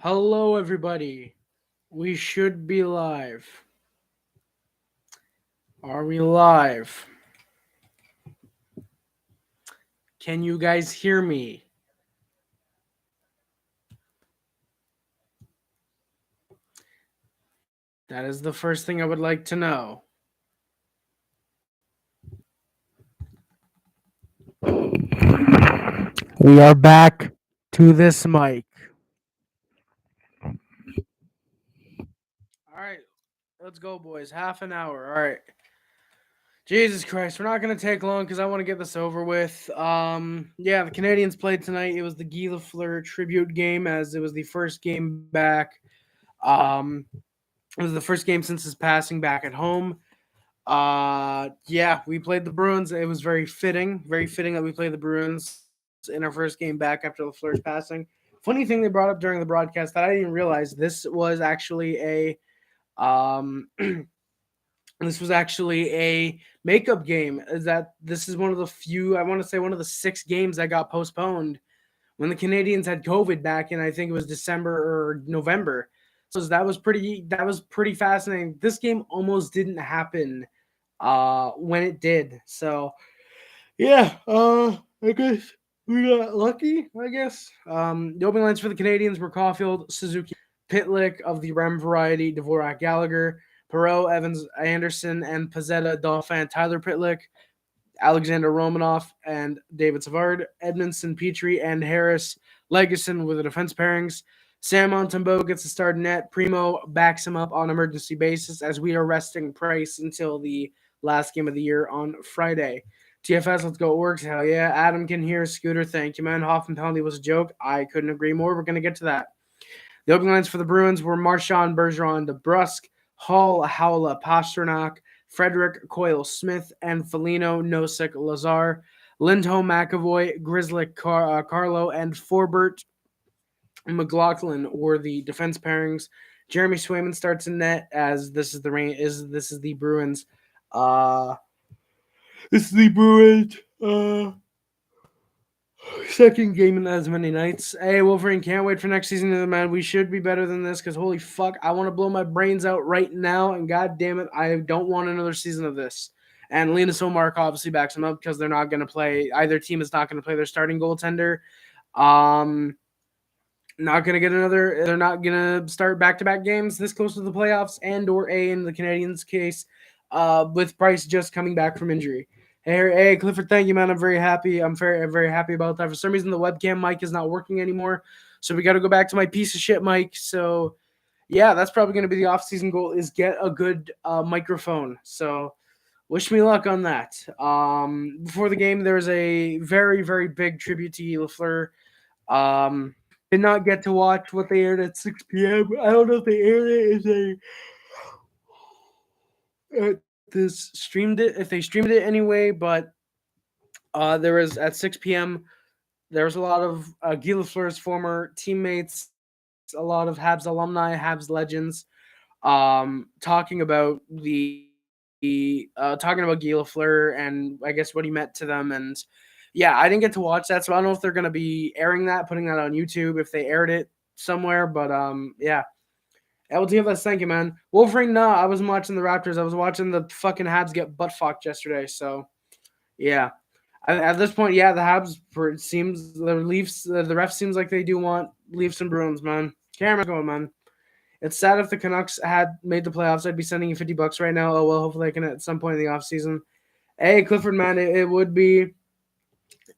Hello, everybody. We should be live. Are we live? Can you guys hear me? That is the first thing I would like to know. We are back to this mic. All right, let's go, boys. Half an hour. All right. Jesus Christ, we're not going to take long because I want to get this over with. Yeah, the Canadiens played tonight. It was the Guy Lafleur tribute game as it was the first game back. Um, it was the first game since his passing back at home. Yeah, we played the Bruins. It was very fitting that we played the Bruins in our first game back after Lafleur's passing. Funny thing they brought up during the broadcast that I didn't realize this was actually this was actually a makeup game. Is that this is one of the few, I want to say one of the 6 games that got postponed when the Canadiens had COVID back in, I think it was December or November. So that was pretty fascinating. This game almost didn't happen when it did. So yeah, I guess we got lucky, I guess. The opening lines for the Canadiens were Caulfield, Suzuki, Pitlick of the Rem variety, Dvorak, Gallagher, Perot, Evans, Anderson, and Pizzetta, Dauphin, Tyler Pitlick, Alexander Romanoff, and David Savard, Edmondson, Petrie, and Harris, Legason with the defense pairings. Sam Montembeau gets the start net. Primo backs him up on emergency basis as we are resting Price until the last game of the year on Friday. TFS, let's go. It works. Hell yeah. Adam can hear. Scooter, thank you, man. Hoffman penalty was a joke. I couldn't agree more. We're going to get to that. The opening lines for the Bruins were Marchand, Bergeron, DeBrusque, Hall, Haula, Pasternak, Frederick, Coyle, Smith, and Foligno, Nosek, Lazar, Lindholm, McAvoy, Grizzly, Carlo, and Forbert, McLaughlin were the defense pairings. Jeremy Swayman starts in net as this is the Bruins. Uh, this is the Bruins. Second game in as many nights. Hey, Wolverine, can't wait for next season, man. We should be better than this because holy fuck, I want to blow my brains out right now, and god damn it, I don't want another season of this. And Linus Omark obviously backs them up because they're not going to play. Either team is not going to play their starting goaltender. Not going to get another. They're not going to start back-to-back games this close to the playoffs, and or in the Canadiens' case, with Price just coming back from injury. Hey, Clifford, thank you, man. I'm very happy. I'm very happy about that. For some reason, the webcam mic is not working anymore, so we got to go back to my piece of shit mic. So, yeah, that's probably going to be the off-season goal: is get a good microphone. So, wish me luck on that. Before the game, there was a very, very big tribute to Lafleur. Did not get to watch what they aired at 6 p.m. I don't know if they aired it if they streamed it anyway, but there was at 6 p.m. There was a lot of Guy Lafleur's former teammates, a lot of Habs alumni, Habs legends, talking about talking about Guy Lafleur and I guess what he meant to them. And yeah, I didn't get to watch that, so I don't know if they're gonna be airing that, putting that on YouTube if they aired it somewhere. But yeah. LTFS, thank you, man. Wolverine, nah, I wasn't watching the Raptors. I was watching the fucking Habs get butt fucked yesterday. So yeah, at this point, yeah, the Habs. It seems the Leafs, the ref seems like they do want Leafs and Bruins, man. Camera's going, man. It's sad if the Canucks had made the playoffs. I'd be sending you $50 right now. Oh well, hopefully I can at some point in the offseason. Hey, Clifford, man, it would be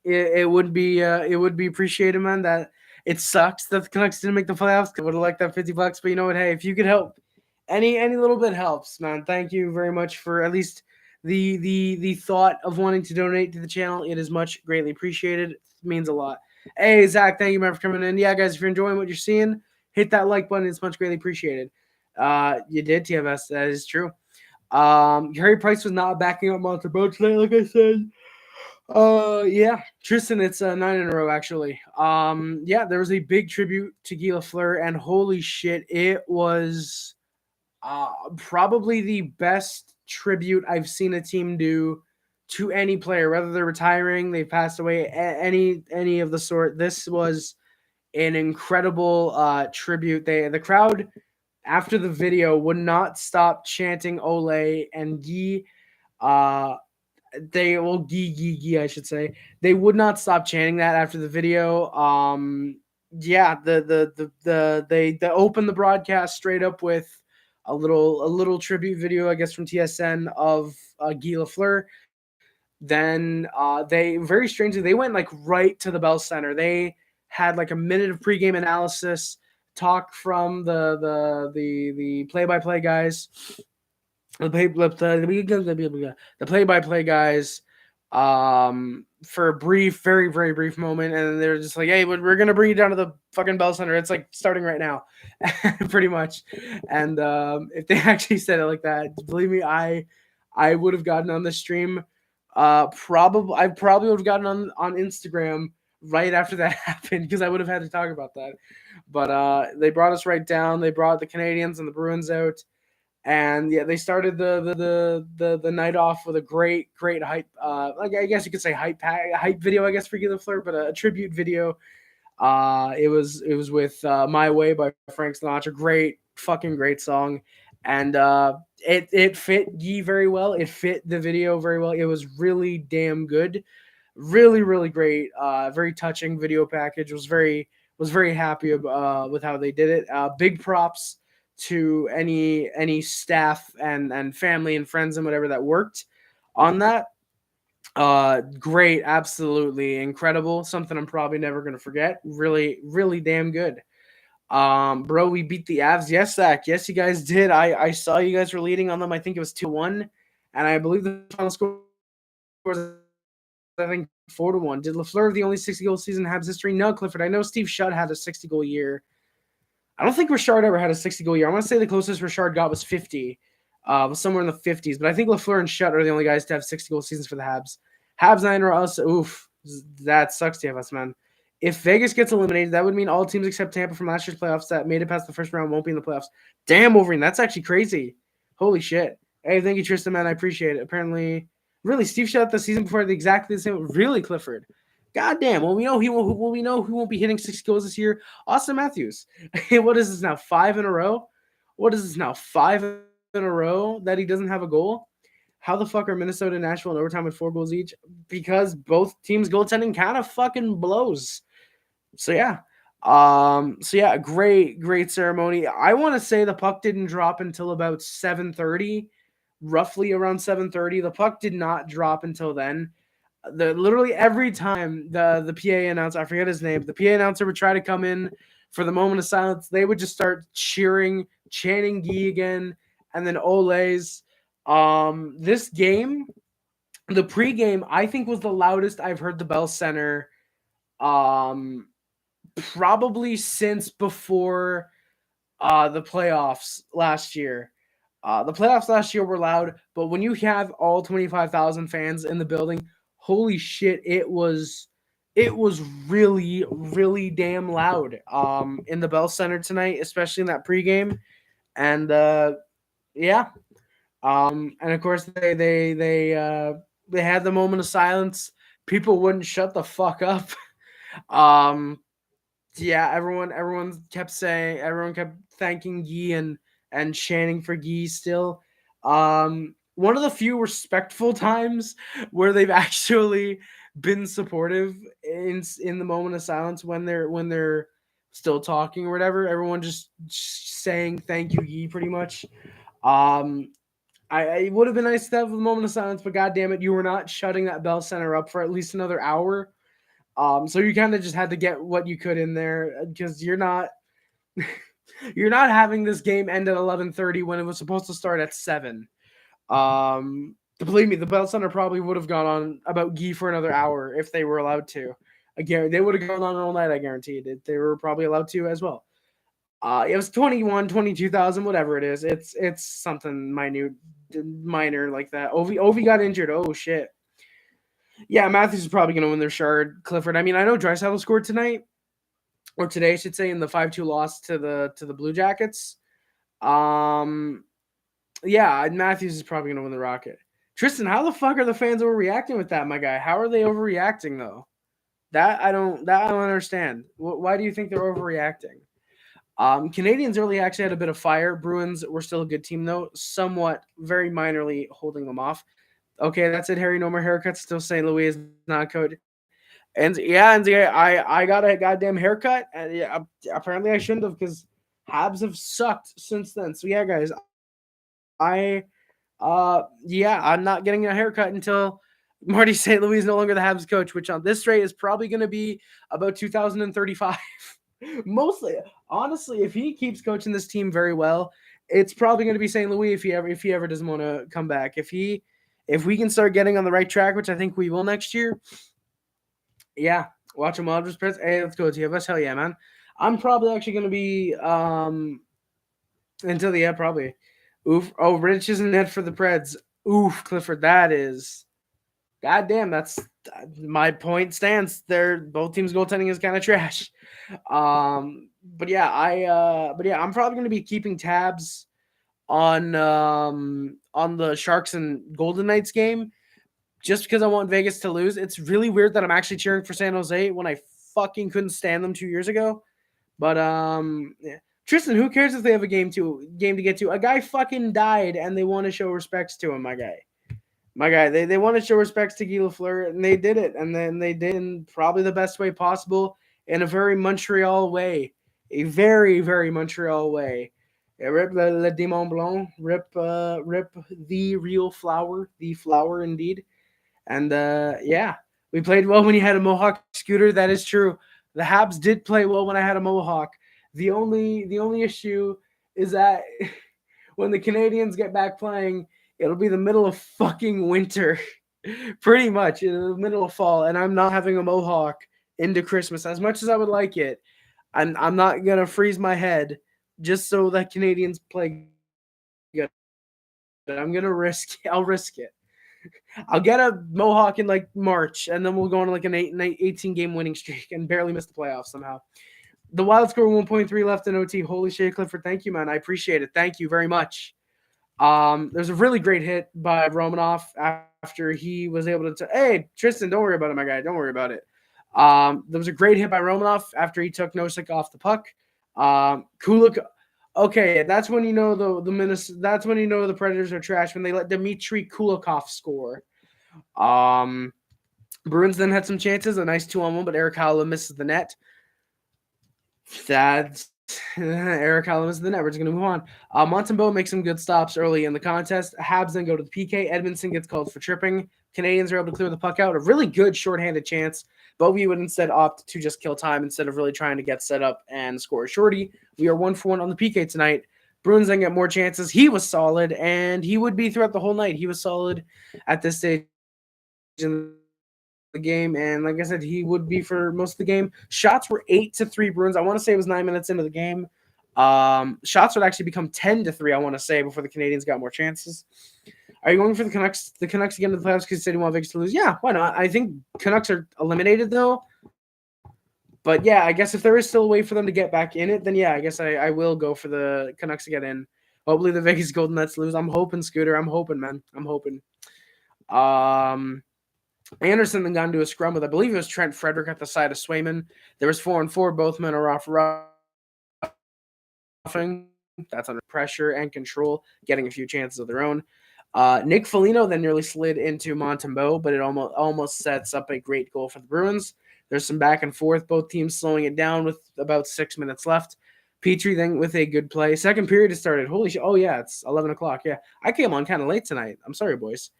it would be appreciated, man. That it sucks that the Canucks didn't make the playoffs. I would have liked that $50, but you know what? Hey, if you could help, any little bit helps, man. Thank you very much for at least the thought of wanting to donate to the channel. It is much greatly appreciated. It means a lot. Hey, Zach, thank you, man, for coming in. Yeah, guys, if you're enjoying what you're seeing, hit that like button. It's much greatly appreciated. You did, TFS. That is true. Harry Price was not backing up Montembeau today, like I said. Yeah, Tristan, it's 9 in a row actually. Yeah, there was a big tribute to Guy Lafleur, and holy shit, it was probably the best tribute I've seen a team do to any player, whether they're retiring, they passed away, any of the sort. This was an incredible tribute. The crowd after the video would not stop chanting Ole and Guy. Guy, I should say. They would not stop chanting that after the video. Yeah, they opened the broadcast straight up with a little tribute video, I guess, from TSN of Guy Lafleur. Then they very strangely they went like right to the Bell Center. They had like a minute of pregame analysis, talk from the play-by-play guys, the play-by-play guys, for a brief, very very brief moment, and they're just like, "Hey, we're gonna bring you down to the fucking Bell Center. It's like starting right now," pretty much. And if they actually said it like that, believe me, I would have gotten on the stream. I probably would have gotten on Instagram right after that happened because I would have had to talk about that. But they brought us right down. They brought the Canadiens and the Bruins out, and yeah, they started the night off with a great hype. Like I guess you could say hype video, I guess, for Guy Lafleur, but a tribute video. It was with "My Way" by Frank Sinatra. Great song, and it fit Guy very well. It fit the video very well. It was really damn good, really great. Very touching video package. Was very happy with how they did it. Big props to any staff and family and friends and whatever that worked on that. Great, absolutely incredible. Something I'm probably never gonna forget. Really damn good. Bro, we beat the Avs. Yes, Zach. Yes, you guys did. I saw you guys were leading on them. I think it was 2-1, and I believe the final score was, I think, 4-1. Did Lafleur have the only 60-goal season in Habs history? No, Clifford. I know Steve Shutt had a 60-goal year. I don't think Richard ever had a 60-goal year. I want to say the closest Richard got was 50, was somewhere in the 50s. But I think Lafleur and Shutt are the only guys to have 60-goal seasons for the Habs. Habs 9 or us. Oof, that sucks to have us, man. If Vegas gets eliminated, that would mean all teams except Tampa from last year's playoffs that made it past the first round won't be in the playoffs. Damn, Wolverine, that's actually crazy. Holy shit. Hey, thank you, Tristan, man. I appreciate it. Apparently, really, Steve Shutt the season before exactly the same. Really, Clifford. God damn. Well, we know who won't be hitting 60 goals this year. Austin Matthews. What is this now? 5 in a row? What is this now? 5 in a row that he doesn't have a goal? How the fuck are Minnesota and Nashville in overtime with 4 goals each? Because both teams' goaltending kind of fucking blows. So yeah. Great ceremony. I want to say the puck didn't drop until about 7:30, roughly around 7:30. The puck did not drop until then. Literally every time the PA announcer, I forget his name, the PA announcer would try to come in for the moment of silence, they would just start chanting Guy again, and then Ole's. This game, the pregame, I think was the loudest I've heard the Bell Center, probably since before the playoffs last year. The playoffs last year were loud, but when you have all 25,000 fans in the building, holy shit, it was really damn loud in the Bell Center tonight, especially in that pregame. And yeah. And of course they had the moment of silence. People wouldn't shut the fuck up. Yeah, everyone kept thanking Guy and chanting for Guy still. One of the few respectful times where they've actually been supportive in the moment of silence when they're still talking or whatever. Everyone just saying thank you, Guy, pretty much. It would have been nice to have a moment of silence, but God damn it, you were not shutting that Bell Center up for at least another hour. So you kind of just had to get what you could in there because you're not having this game end at 11:30 when it was supposed to start at 7. Believe me, the Bell Center probably would have gone on about Guy for another hour if they were allowed to. Again, they would have gone on all night. I guarantee it. They were probably allowed to as well. It was 22,000, whatever it is. It's something minor like that. Ovi got injured. Oh shit. Yeah, Matthews is probably going to win their shard. Clifford. I mean, I know Draisaitl scored tonight, or today, I should say, in the 5-2 loss to the Blue Jackets. Yeah, Matthews is probably going to win the Rocket. Tristan, how the fuck are the fans overreacting with that, my guy? How are they overreacting though? That I don't understand. Why do you think they're overreacting? Canadians early actually had a bit of fire. Bruins were still a good team though, somewhat very minorly holding them off. Okay, that's it, Harry. No more haircuts. Still St. Louis is not coach. And I got a goddamn haircut, and yeah, apparently I shouldn't have because Habs have sucked since then. So yeah, guys, yeah, I'm not getting a haircut until Marty St. Louis is no longer the Habs coach, which on this rate is probably going to be about 2035. Mostly, honestly, if he keeps coaching this team very well, it's probably going to be St. Louis if he ever doesn't want to come back. If we can start getting on the right track, which I think we will next year, yeah, watch him Wild Press. Hey, let's go TFS. Hell yeah, man. I'm probably actually going to be until the yeah, probably. Oof. Oh, Rich is in net for the Preds. Oof, Clifford. That is. Goddamn, that's my point stands. They're both teams' goaltending is kind of trash. But yeah, I'm probably going to be keeping tabs on the Sharks and Golden Knights game just because I want Vegas to lose. It's really weird that I'm actually cheering for San Jose when I fucking couldn't stand them 2 years ago. But yeah. Tristan, who cares if they have a game to get to? A guy fucking died and they want to show respects to him, my guy. My guy, they want to show respects to Guy Lafleur, and they did it. And then they did in probably the best way possible in a very Montreal way. A very, very Montreal way. Rip le Demon Blanc. Rip the real flower. The flower indeed. And yeah, we played well when you had a Mohawk scooter. That is true. The Habs did play well when I had a Mohawk. The only issue is that when the Canadians get back playing, it'll be the middle of fucking winter, pretty much in the middle of fall, and I'm not having a Mohawk into Christmas as much as I would like it. I'm not gonna freeze my head just so that Canadians play good. I'm gonna risk. I'll risk it. I'll get a Mohawk in like March, and then we'll go on like an 18 game winning streak and barely miss the playoffs somehow. The Wild score 1.3 left in OT. Holy shit, Clifford! Thank you, man. I appreciate it. Thank you very much. There's a really great hit by Romanov after he was able to. Hey, Tristan, don't worry about it, my guy. Don't worry about it. There was a great hit by Romanov after he took Nosek off the puck. Kulak. Okay, that's when you know that's when you know the Predators are trash when they let Dmitry Kulikov score. Bruins then had some chances, a nice 2-on-1, but Erik Haula misses the net. That's Erik Haula misses the net. We're just going to move on. Montembeault makes some good stops early in the contest. Habs then go to the PK. Edmondson gets called for tripping. Canadians are able to clear the puck out. A really good shorthanded chance, but we would instead opt to just kill time instead of really trying to get set up and score a shorty. We are 1-for-1 on the PK tonight. Bruins then get more chances. He was solid, and he would be throughout the whole night. He was solid at this stage in the game, and like I said, he would be for most of the game. Shots were 8-3 Bruins. I want to say it was 9 minutes into the game. Shots would actually become 10-3, I want to say, before the Canadians got more chances. Are you going for the Canucks? The Canucks again to the playoffs because you said you want Vegas to lose? Yeah, why not? I think Canucks are eliminated though. But yeah, I guess if there is still a way for them to get back in it, then yeah, I guess I will go for the Canucks to get in. Hopefully the Vegas Golden Knights lose. I'm hoping, Scooter. I'm hoping, man. I'm hoping. Anderson then got into a scrum with, I believe it was Trent Frederick at the side of Swayman. There was 4-4. Both men are off roughing. That's under pressure and control, getting a few chances of their own. Nick Foligno then nearly slid into Montembeault, but it almost sets up a great goal for the Bruins. There's some back and forth, both teams slowing it down with about 6 minutes left. Petrie then with a good play. Second period has started. Holy shit. Oh, yeah, it's 11 o'clock. Yeah, I came on kind of late tonight. I'm sorry, boys.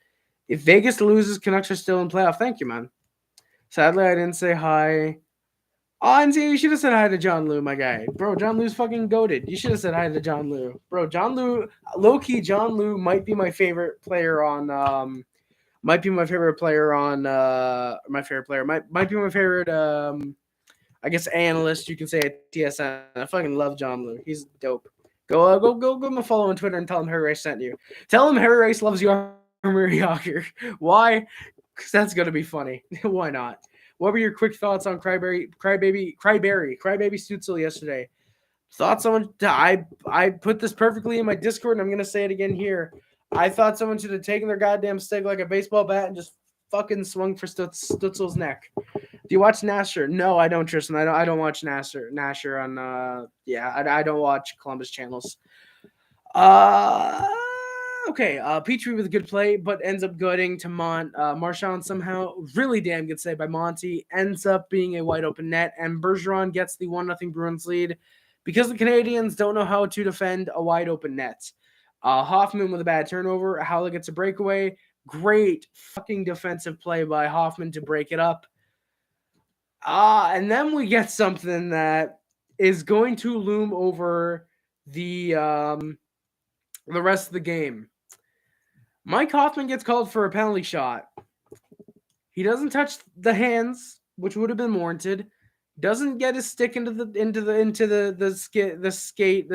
If Vegas loses, Canucks are still in playoff. Thank you, man. Sadly, I didn't say hi. Oh, and you should have said hi to John Liu, my guy. Bro, John Liu's fucking goated. You should have said hi to John Liu. Bro, John Liu, low-key, John Liu might be my favorite player on might be my favorite player, might be my favorite I guess analyst, you can say at TSN. I fucking love John Liu. He's dope. Go give him a follow on Twitter and tell him Harry Rice sent you. Tell him Harry Rice loves you, Murray Hawker. Why? Because that's gonna be funny. Why not? What were your quick thoughts on Crybaby Stutzel yesterday? Thought someone I put this perfectly in my Discord, and I'm gonna say it again here. I thought someone should have taken their goddamn stick like a baseball bat and just fucking swung for Stutzel's neck. Do you watch Nasher? No, I don't, Tristan. I don't watch Nasher on I don't watch Columbus channels. Okay. Petrie with a good play, but ends up going to Marchand somehow. Really damn good save by Monty. Ends up being a wide open net, and Bergeron gets the 1-0 Bruins lead because the Canadiens don't know how to defend a wide open net. Hoffman with a bad turnover. Haula gets a breakaway. Great fucking defensive play by Hoffman to break it up. And then we get something that is going to loom over the rest of the game. Mike Hoffman gets called for a penalty shot. He doesn't touch the hands, which would have been warranted. Doesn't get his stick into the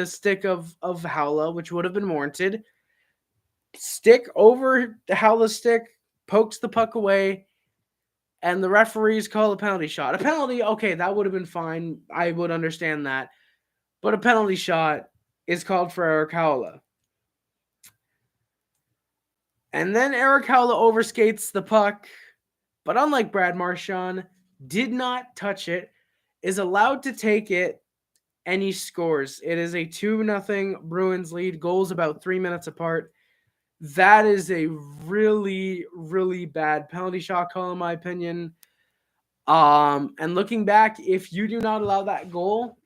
stick of Haula, which would have been warranted. Stick over the Haula stick, pokes the puck away, and the referees call a penalty shot. A penalty, okay, that would have been fine. I would understand that. But a penalty shot is called for Erik Haula. And then Erik Haula overskates the puck, but unlike Brad Marchand, did not touch it, is allowed to take it, and he scores. It is a 2-0 Bruins lead, goals about 3 minutes apart. That is a really, really bad penalty shot call, in my opinion. And looking back, if you do not allow that goal,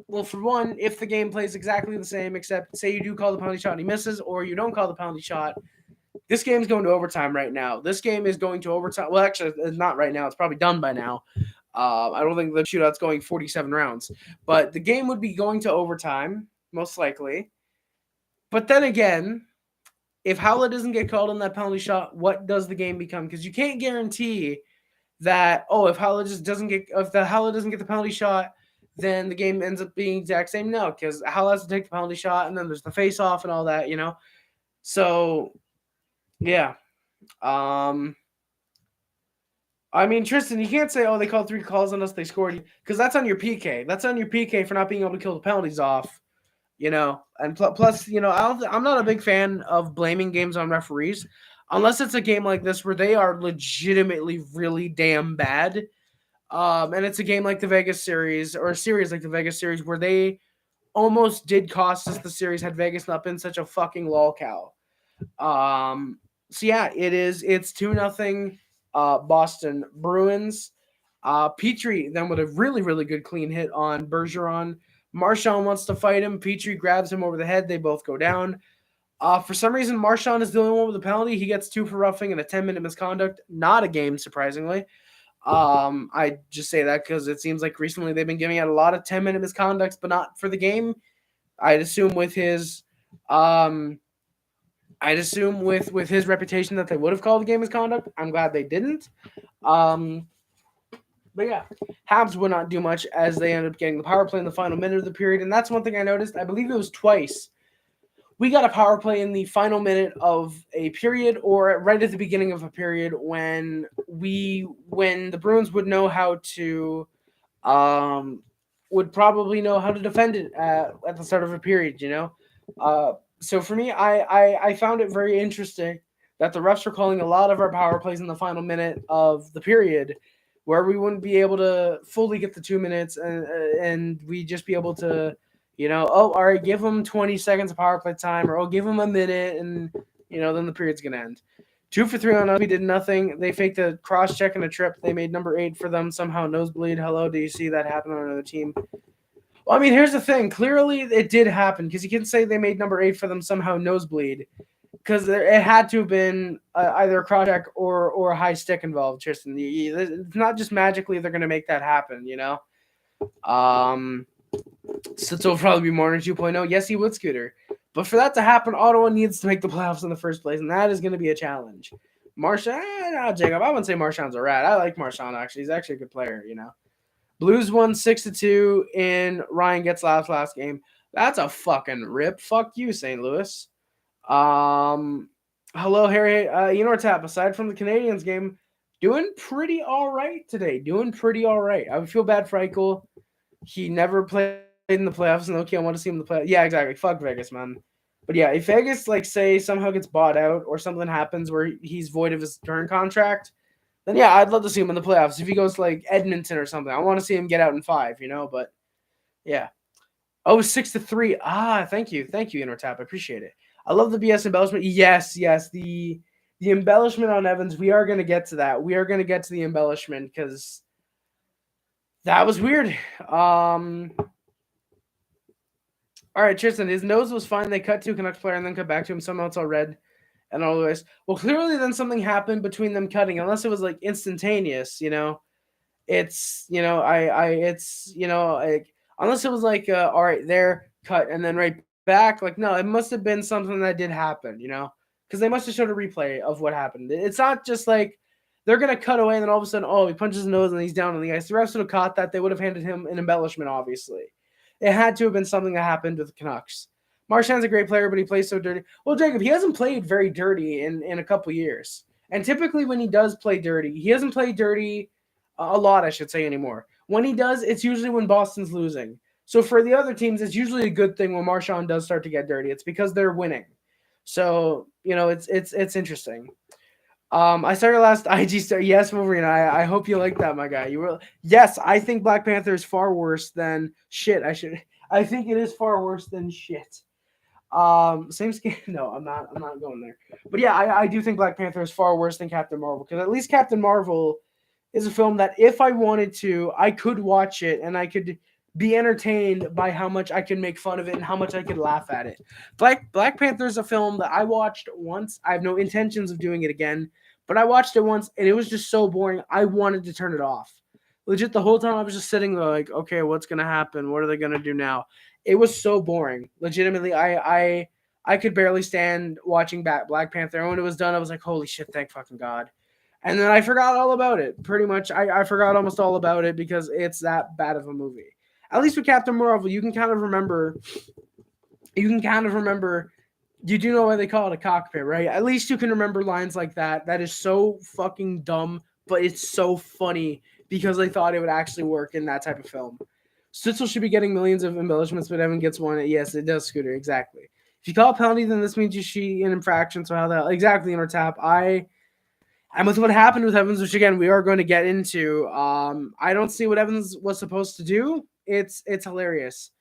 well, for one, if the game plays exactly the same, except say you do call the penalty shot and he misses, or you don't call the penalty shot, this game's going to overtime right now. This game is going to overtime. Well, actually, it's not right now. It's probably done by now. I don't think the shootout's going 47 rounds. But the game would be going to overtime, most likely. But then again, if Haula doesn't get called on that penalty shot, what does the game become? Because you can't guarantee that, if Haula doesn't get the penalty shot, then the game ends up being exact same. No, because Haula has to take the penalty shot, and then there's the face-off and all that, So, yeah. I mean, Tristan, you can't say, they called 3 calls on us, they scored, because that's on your PK. That's on your PK for not being able to kill the penalties off, And plus, I'm not a big fan of blaming games on referees, unless it's a game like this where they are legitimately really damn bad. And it's a game like the Vegas series, or a series like the Vegas series, where they almost did cost us the series had Vegas not been such a fucking lolcow. So yeah, it's 2-0 Boston Bruins. Petrie then with a really, really good clean hit on Bergeron. Marchand wants to fight him. Petrie grabs him over the head. They both go down. For some reason, Marchand is the only one with a penalty. He gets 2 for roughing and a 10-minute misconduct. Not a game, surprisingly. I just say that because it seems like recently they've been giving out a lot of 10-minute misconducts, but not for the game. I'd assume with his reputation that they would have called the game misconduct. I'm glad they didn't. But yeah, Habs would not do much as they ended up getting the power play in the final minute of the period, and that's one thing I noticed. I believe it was twice. We got a power play in the final minute of a period, or right at the beginning of a period, when the Bruins would know how to, would probably know how to defend it at the start of a period. So for me, I found it very interesting that the refs were calling a lot of our power plays in the final minute of the period, where we wouldn't be able to fully get the 2 minutes, and we'd just be able to, all right, give them 20 seconds of power play time, or give them a minute, and, then the period's going to end. 2 for 3 on us. We did nothing. They faked a cross-check and a trip. They made number 8 for them somehow nosebleed. Hello, do you see that happen on another team? Well, I mean, here's the thing. Clearly, it did happen, because you can say they made number 8 for them somehow nosebleed, because it had to have been either a cross-check or a high stick involved, Tristan. It's not just magically they're going to make that happen, So it'll probably be Marner 2.0. Yes, he would, Scooter. But for that to happen, Ottawa needs to make the playoffs in the first place, and that is going to be a challenge. Marchand, Jacob, I wouldn't say Marchand's a rat. I like Marchand, actually. He's actually a good player, Blues won 6-2 in Ryan gets last game. That's a fucking rip. Fuck you, St. Louis. Hello, Harry. You know what's happening? Aside from the Canadiens game, doing pretty all right today. Doing pretty all right. I would feel bad for Eichel. He never played in the playoffs, and okay, I want to see him in the playoffs. Yeah, exactly. Fuck Vegas, man. But yeah, if Vegas, say, somehow gets bought out or something happens where he's void of his current contract, then yeah, I'd love to see him in the playoffs. If he goes to like Edmonton or something, I want to see him get out in 5, but yeah. Oh, 6-3. Thank you. Thank you, Intertap. I appreciate it. I love the BS embellishment. Yes. The embellishment on Evans, we are going to get to that. We are going to get to the embellishment because that was weird. All right, Tristan, his nose was fine. They cut to a Canucks player and then cut back to him. Somehow it's all red and all the ways. Well, clearly then something happened between them cutting, unless it was like instantaneous, It's, it's, like, unless it was like, all right, there, cut, and then right back. Like, no, it must have been something that did happen, because they must have showed a replay of what happened. It's not just like they're going to cut away and then all of a sudden, oh, he punches his nose and he's down on the ice. The refs would have caught that. They would have handed him an embellishment, obviously. It had to have been something that happened with the Canucks. Marchand's a great player, but he plays so dirty. Well, Jacob, he hasn't played very dirty in a couple years. And typically when he does play dirty, he hasn't played dirty a lot, I should say, anymore. When he does, it's usually when Boston's losing. So for the other teams, it's usually a good thing when Marchand does start to get dirty. It's because they're winning. So, it's interesting. I saw your last IG star. Yes, Wolverine. I hope you like that, my guy. You will. Yes, I think Black Panther is far worse than shit. I think it is far worse than shit. Same skin. No, I'm not going there. But yeah, I do think Black Panther is far worse than Captain Marvel, because at least Captain Marvel is a film that if I wanted to, I could watch it and I could be entertained by how much I can make fun of it and how much I could laugh at it. Black Panther is a film that I watched once. I have no intentions of doing it again, but I watched it once and it was just so boring. I wanted to turn it off. Legit, the whole time I was just sitting there like, okay, what's gonna happen? What are they gonna do now? It was so boring. Legitimately, I could barely stand watching Black Panther. And when it was done, I was like, holy shit, thank fucking God. And then I forgot all about it. Pretty much, I forgot almost all about it because it's that bad of a movie. At least with Captain Marvel, you can kind of remember. You do know why they call it a cockpit, right? At least you can remember lines like that. That is so fucking dumb, but it's so funny because they thought it would actually work in that type of film. Stitzel should be getting millions of embellishments, but Evan gets one. Yes, it does, Scooter. Exactly. If you call a penalty, then this means you see an infraction. So how that exactly in our tap? And with what happened with Evans, which again we are going to get into, I don't see what Evans was supposed to do. It's hilarious.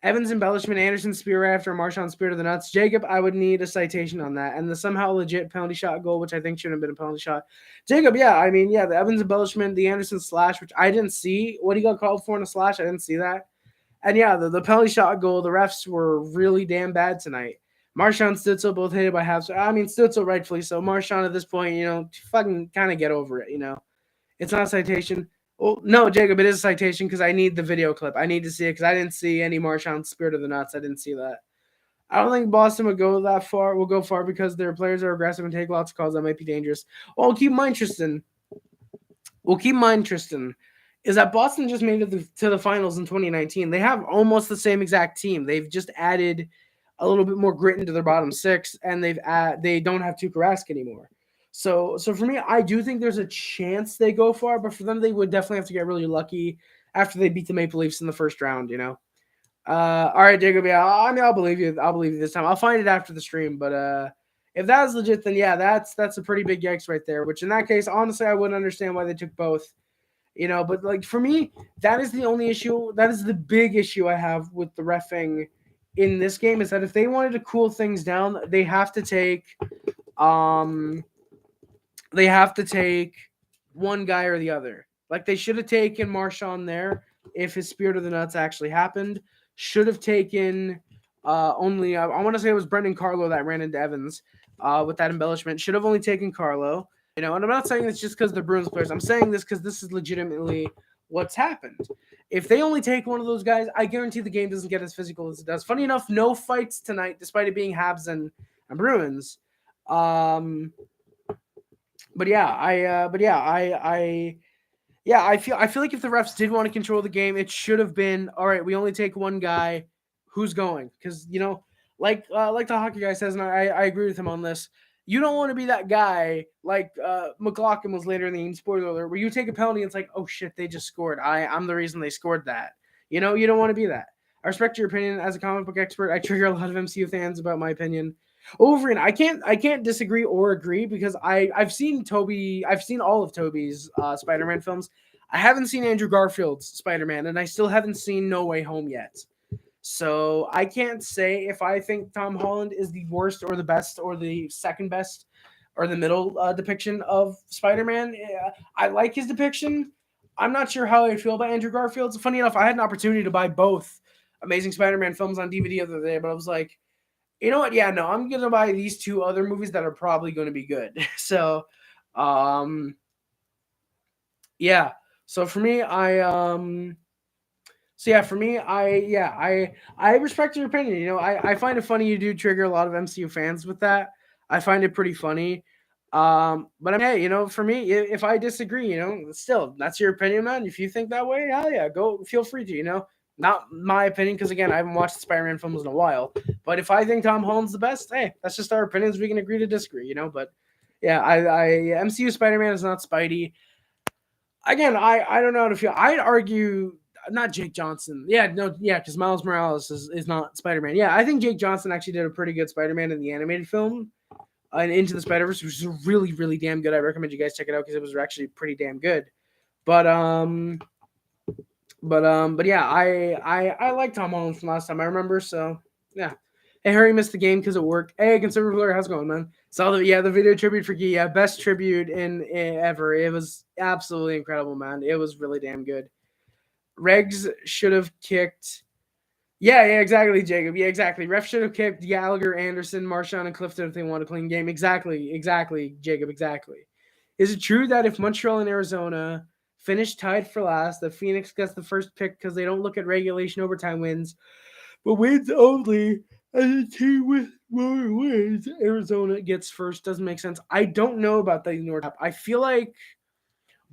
Evans embellishment, Anderson spear after Marchand spear to the nuts. Jacob, I would need a citation on that. And the somehow legit penalty shot goal, which I think shouldn't have been a penalty shot. Jacob, yeah, I mean, yeah, the Evans embellishment, the Anderson slash, which I didn't see. What he got called for in a slash, I didn't see that. And yeah, the penalty shot goal, the refs were really damn bad tonight. Marchand, Stützle both hated by Habs. I mean, Stützle rightfully so. Marchand at this point, fucking kind of get over it, It's not a citation. Well, no, Jacob, it is a citation because I need the video clip. I need to see it because I didn't see any Marchand spirit of the nuts. I didn't see that. I don't think Boston would go that far. Will go far because their players are aggressive and take lots of calls that might be dangerous. Well, keep in mind, Tristan. Is that Boston just made it to the finals in 2019. They have almost the same exact team. They've just added a little bit more grit into their bottom six, and they don't have Tuukka Rask anymore. So for me, I do think there's a chance they go far, but for them, they would definitely have to get really lucky after they beat the Maple Leafs in the first round. All right, Jacob. Yeah, I mean, I'll believe you. I'll believe you this time. I'll find it after the stream, but if that is legit, then yeah, that's a pretty big yikes right there. Which in that case, honestly, I wouldn't understand why they took both. But like for me, that is the only issue. That is the big issue I have with the reffing in this game, is that if they wanted to cool things down, they have to take one guy or the other. Like they should have taken Marchand there if his spirit of the nuts actually happened. Should have taken only I want to say it was Brendan Carlo that ran into Evans with that embellishment. Should have only taken Carlo. And I'm not saying this just because the Bruins players. I'm saying this because this is legitimately what's happened. If they only take one of those guys, I guarantee the game doesn't get as physical as it does. Funny enough, no fights tonight, despite it being Habs and Bruins. But yeah, I feel like if the refs did want to control the game, it should have been all right. We only take one guy. Who's going? Because like the hockey guy says, and I agree with him on this. You don't want to be that guy like McLaughlin was later in the game, spoiler alert, where you take a penalty and it's like, oh shit, they just scored. I'm the reason they scored that. You don't want to be that. I respect your opinion as a comic book expert. I trigger a lot of MCU fans about my opinion. Wolverine, I can't disagree or agree because I've seen all of Toby's Spider-Man films. I haven't seen Andrew Garfield's Spider-Man, and I still haven't seen No Way Home yet. So I can't say if I think Tom Holland is the worst or the best or the second best or the middle depiction of Spider-Man. I like his depiction. I'm not sure how I feel about Andrew Garfield's. Funny enough, I had an opportunity to buy both Amazing Spider-Man films on DVD the other day, but I was like, you know what? Yeah, no, I'm gonna buy these two other movies that are probably going to be good. So, um, yeah. So for me, I respect your opinion. I find it funny you do trigger a lot of MCU fans with that. I find it pretty funny. But I mean, hey, for me, if I disagree, still that's your opinion, man. If you think that way, hell yeah, go. Feel free to. Not my opinion because again, I haven't watched the Spider-Man films in a while. But if I think Tom Holland's the best, hey, that's just our opinions. We can agree to disagree, But yeah, I MCU Spider-Man is not Spidey. Again, I don't know how to feel. I'd argue not Jake Johnson. Yeah, no, yeah, because Miles Morales is not Spider-Man. Yeah, I think Jake Johnson actually did a pretty good Spider-Man in the animated film and Into the Spider-Verse, which is really, really damn good. I recommend you guys check it out because it was actually pretty damn good. But but yeah, I like Tom Holland from last time I remember. So yeah. Hey, Harry missed the game because of work. Hey, Conservative Lawyer, how's it going, man? Saw the video tribute for Guy. Yeah, best tribute in ever. It was absolutely incredible, man. It was really damn good. Regs should have kicked. Yeah, exactly, Jacob. Yeah, exactly. Ref should have kicked Gallagher, Anderson, Marchand, and Clifton if they want a clean game. Exactly, Jacob. Exactly. Is it true that if Montreal and Arizona finish tied for last, that Phoenix gets the first pick because they don't look at regulation overtime wins, but wins only, and a team with more wins, Arizona gets first? Doesn't make sense. I don't know about the North. I feel like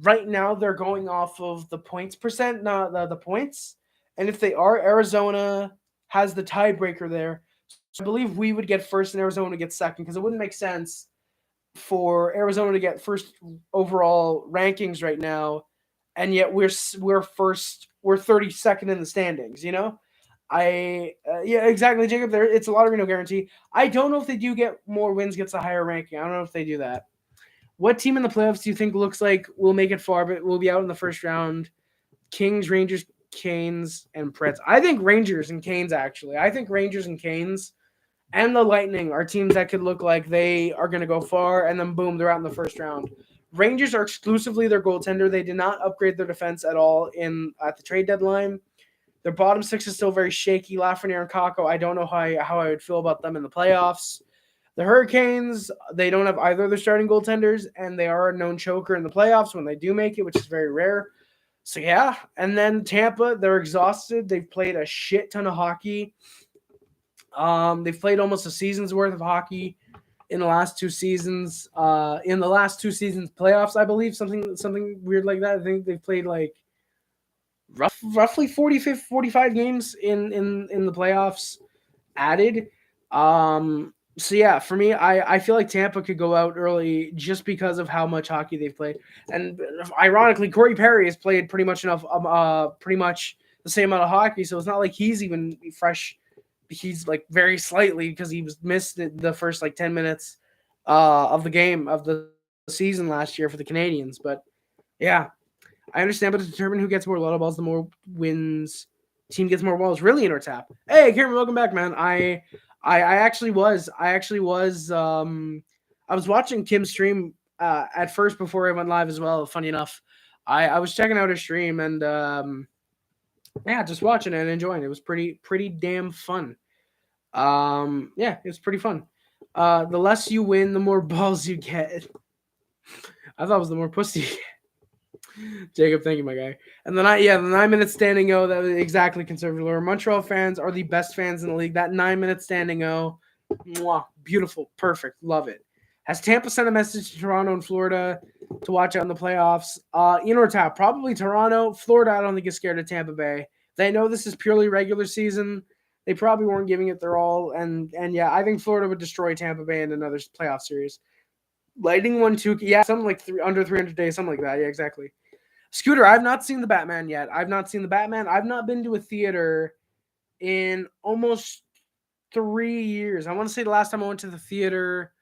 right now they're going off of the points percent, not the points. And if they are, Arizona has the tiebreaker there. So I believe we would get first and Arizona would get second because it wouldn't make sense for Arizona to get first overall rankings right now, and yet we're first, we're 32nd in the standings. Yeah, exactly, Jacob. There, it's a lottery, no guarantee. I don't know if they do get more wins, gets a higher ranking. I don't know if they do that. What team in the playoffs do you think looks like will make it far, but will be out in the first round? Kings, Rangers, Canes, and Preds. I think Rangers and Canes, actually. I think Rangers and Canes and the Lightning are teams that could look like they are going to go far, and then boom, they're out in the first round. Rangers are exclusively their goaltender. They did not upgrade their defense at all at the trade deadline. Their bottom six is still very shaky. Lafreniere and Kakko, I don't know how I would feel about them in the playoffs. The Hurricanes, they don't have either of their starting goaltenders, and they are a known choker in the playoffs when they do make it, which is very rare. So, yeah. And then Tampa, they're exhausted. They've played a shit ton of hockey. They've played almost a season's worth of hockey in the last two seasons. In the last two seasons playoffs, I believe, something weird like that. I think they've played like roughly 45 games in the playoffs added. So yeah, for me, I feel like Tampa could go out early just because of how much hockey they've played. And ironically, Corey Perry has played pretty much the same amount of hockey, so it's not like he's even fresh. He's like very slightly because he was missed the first like 10 minutes of the game of the season last year for the Canadiens. But yeah, I understand, but to determine who gets more lotto balls, the more wins team gets more balls. Really in our tap. Hey, Cameron, welcome back, man. I actually was I was watching Kim's stream at first before I went live as well. Funny enough, I was checking out her stream and yeah, just watching it and enjoying it. It was pretty damn fun. Yeah, it was pretty fun. The less you win, the more balls you get. I thought it was the more pussy. Jacob, thank you, my guy. And then the 9 minute standing O, that was exactly conservative. Montreal fans are the best fans in the league. That 9 minute standing O, mwah, beautiful, perfect, love it. Has Tampa sent a message to Toronto and Florida to watch out in the playoffs? In or tap, probably Toronto. Florida, I don't think is scared of Tampa Bay. They know this is purely regular season. They probably weren't giving it their all, and yeah, I think Florida would destroy Tampa Bay in another playoff series. Lightning 1-2, yeah, something like under 300 days, something like that. Yeah, exactly. Scooter, I've not seen the Batman yet. I've not been to a theater in almost 3 years. I want to say the last time I went to the theater,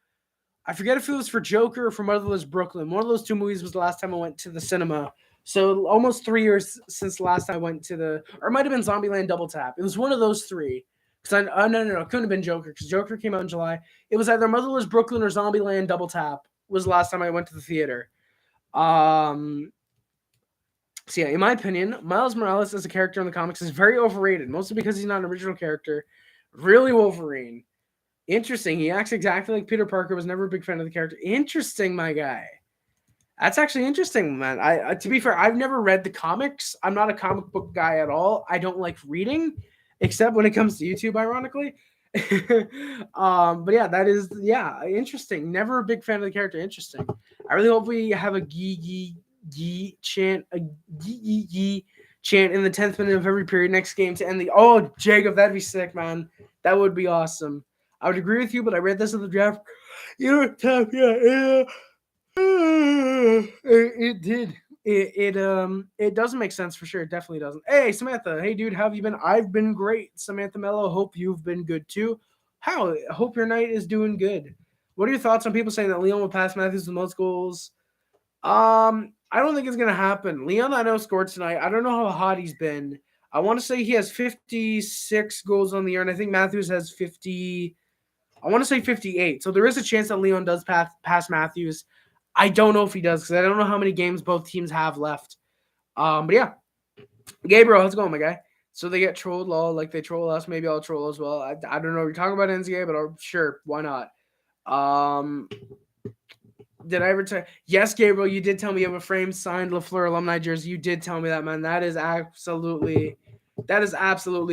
I forget if it was for Joker or for Motherless Brooklyn. One of those two movies was the last time I went to the cinema. So almost 3 years since the last time I went to or it might have been Zombieland Double Tap. It was one of those three. Because no, it couldn't have been Joker because Joker came out in July. It was either Motherless Brooklyn or Zombieland Double Tap was the last time I went to the theater. So yeah, in my opinion, Miles Morales as a character in the comics is very overrated, mostly because he's not an original character. Really Wolverine. Interesting. He acts exactly like Peter Parker. Was never a big fan of the character. Interesting, my guy. That's actually interesting, man. I to be fair, I've never read the comics. I'm not a comic book guy at all. I don't like reading, except when it comes to YouTube, ironically. But yeah, that is interesting. Never a big fan of the character. Interesting. I really hope we have a gee chant, chant in the 10th minute of every period next game to end the. Oh, Jacob, that'd be sick, man. That would be awesome. I would agree with you, but I read this in the draft. You know, tough, yeah. It did. It doesn't make sense for sure. It definitely doesn't. Hey, Samantha. Hey, dude. How have you been? I've been great. Samantha Mello. Hope you've been good too. How? Hope your night is doing good. What are your thoughts on people saying that Leon will pass Matthews with most goals? I don't think it's gonna happen. Leon, I know, scored tonight. I don't know how hot he's been. I want to say he has 56 goals on the year, and I think Matthews has 50. I want to say 58. So there is a chance that Leon does pass Matthews. I don't know if he does because I don't know how many games both teams have left. But yeah, Gabriel, how's it going, my guy? So they get trolled, lol, like they troll us. Maybe I'll troll as well. I don't know what you're talking about, NCA, but sure, why not? Did I ever tell? Yes, Gabriel, you did tell me you have a framed signed Lafleur alumni jersey. You did tell me that, man. That is absolutely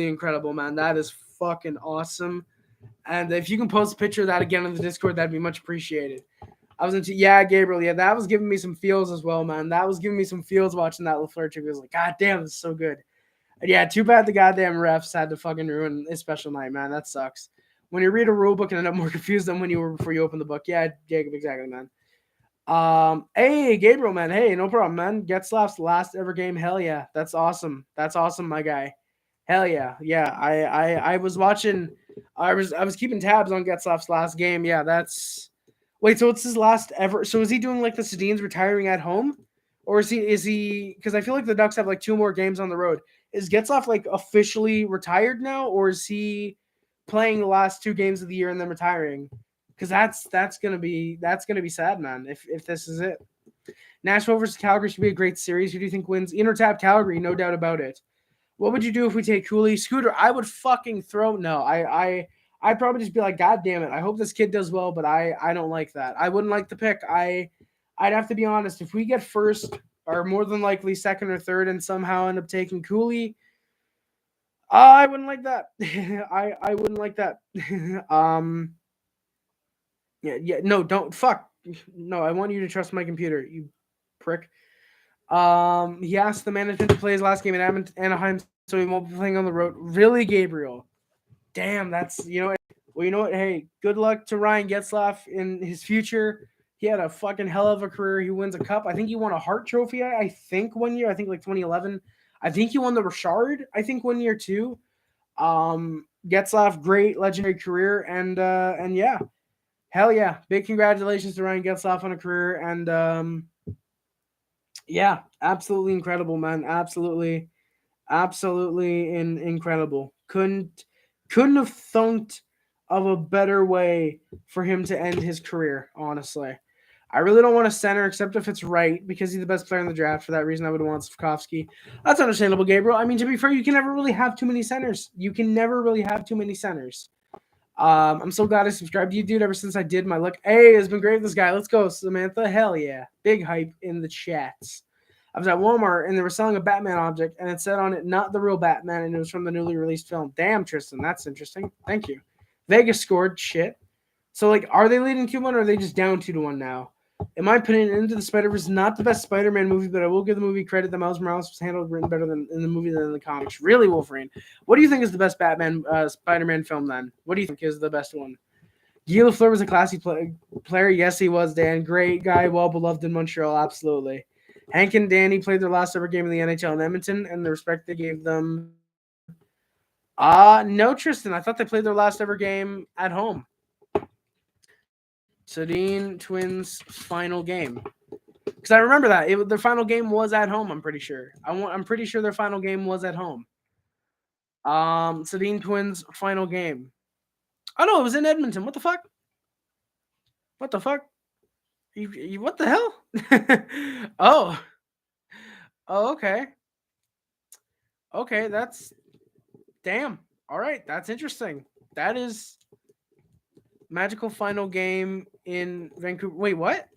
incredible, man. That is fucking awesome. And if you can post a picture of that again in the Discord, that'd be much appreciated. Gabriel. Yeah, that was giving me some feels as well, man. That was giving me some feels watching that Lafleur tribute. I was like, God damn, this is so good. And yeah, too bad the goddamn refs had to fucking ruin a special night, man. That sucks. When you read a rule book and end up more confused than when you were before you open the book. Yeah, Jacob, exactly, man. Hey, Gabriel, man. Hey, no problem, man. Getzlaf's last ever game. Hell yeah. That's awesome. That's awesome, my guy. Hell yeah. Yeah. I was watching. I was keeping tabs on Getzlaf's last game. Yeah, that's. Wait, so it's his last ever? So is he doing like the Sedins retiring at home, or is he? Because I feel like the Ducks have like 2 more games on the road. Is Getzlaf like officially retired now, or is he playing the last 2 games of the year and then retiring? Because that's gonna be sad, man. If this is it, Nashville versus Calgary should be a great series. Who do you think wins? Intertap Calgary, no doubt about it. What would you do if we take Cooley? Scooter, I would fucking throw. No, I'd probably just be like, God damn it. I hope this kid does well, but I don't like that. I wouldn't like the pick. I'd have to be honest. If we get first or more than likely second or third and somehow end up taking Cooley, I wouldn't like that. I wouldn't like that. Yeah, no, don't fuck. No, I want you to trust my computer, you prick. He asked the management to play his last game in Anaheim, so he won't be playing on the road. Really, Gabriel? Damn, that's well, you know what? Hey, good luck to Ryan Getzlaf in his future. He had a fucking hell of a career. He wins a cup. I think he won a Hart Trophy. I think one year. I think like 2011. I think he won the Richard. I think one year too. Getzlaf, great legendary career, and yeah. Hell yeah. Big congratulations to Ryan Getzlaf on a career. And yeah, absolutely incredible, man. Absolutely incredible. Couldn't have thunked of a better way for him to end his career, honestly. I really don't want a center except if it's right because he's the best player in the draft. For that reason, I would want Slavkovsky. That's understandable, Gabriel. I mean, to be fair, you can never really have too many centers. I'm so glad I subscribed to you, dude, ever since I did my look. Hey, it's been great with this guy. Let's go, Samantha. Hell yeah. Big hype in the chats. I was at Walmart, and they were selling a Batman object, and it said on it, not the real Batman, and it was from the newly released film. Damn, Tristan, that's interesting. Thank you. Vegas scored. Shit. So, like, are they leading 2-1, or are they just down 2-1 now? In my opinion, Into the Spider-Verse is not the best Spider-Man movie, but I will give the movie credit that Miles Morales was written better than in the movie than in the comics. Really, Wolverine. What do you think is the best Batman Spider-Man film then? What do you think is the best one? Guy Lafleur was a classy player. Yes, he was, Dan. Great guy, well-beloved in Montreal. Absolutely. Hank and Danny played their last ever game in the NHL in Edmonton, and the respect they gave them No, Tristan. I thought they played their last ever game at home. Sedin Twins final game. Because I remember that their final game was at home. I'm pretty sure. I'm pretty sure their final game was at home. Sedin Twins final game. Oh no, it was in Edmonton. What the fuck? What the fuck? What the hell? oh. Oh, okay. Okay, that's damn. All right, that's interesting. That is magical final game in Vancouver. Wait, what?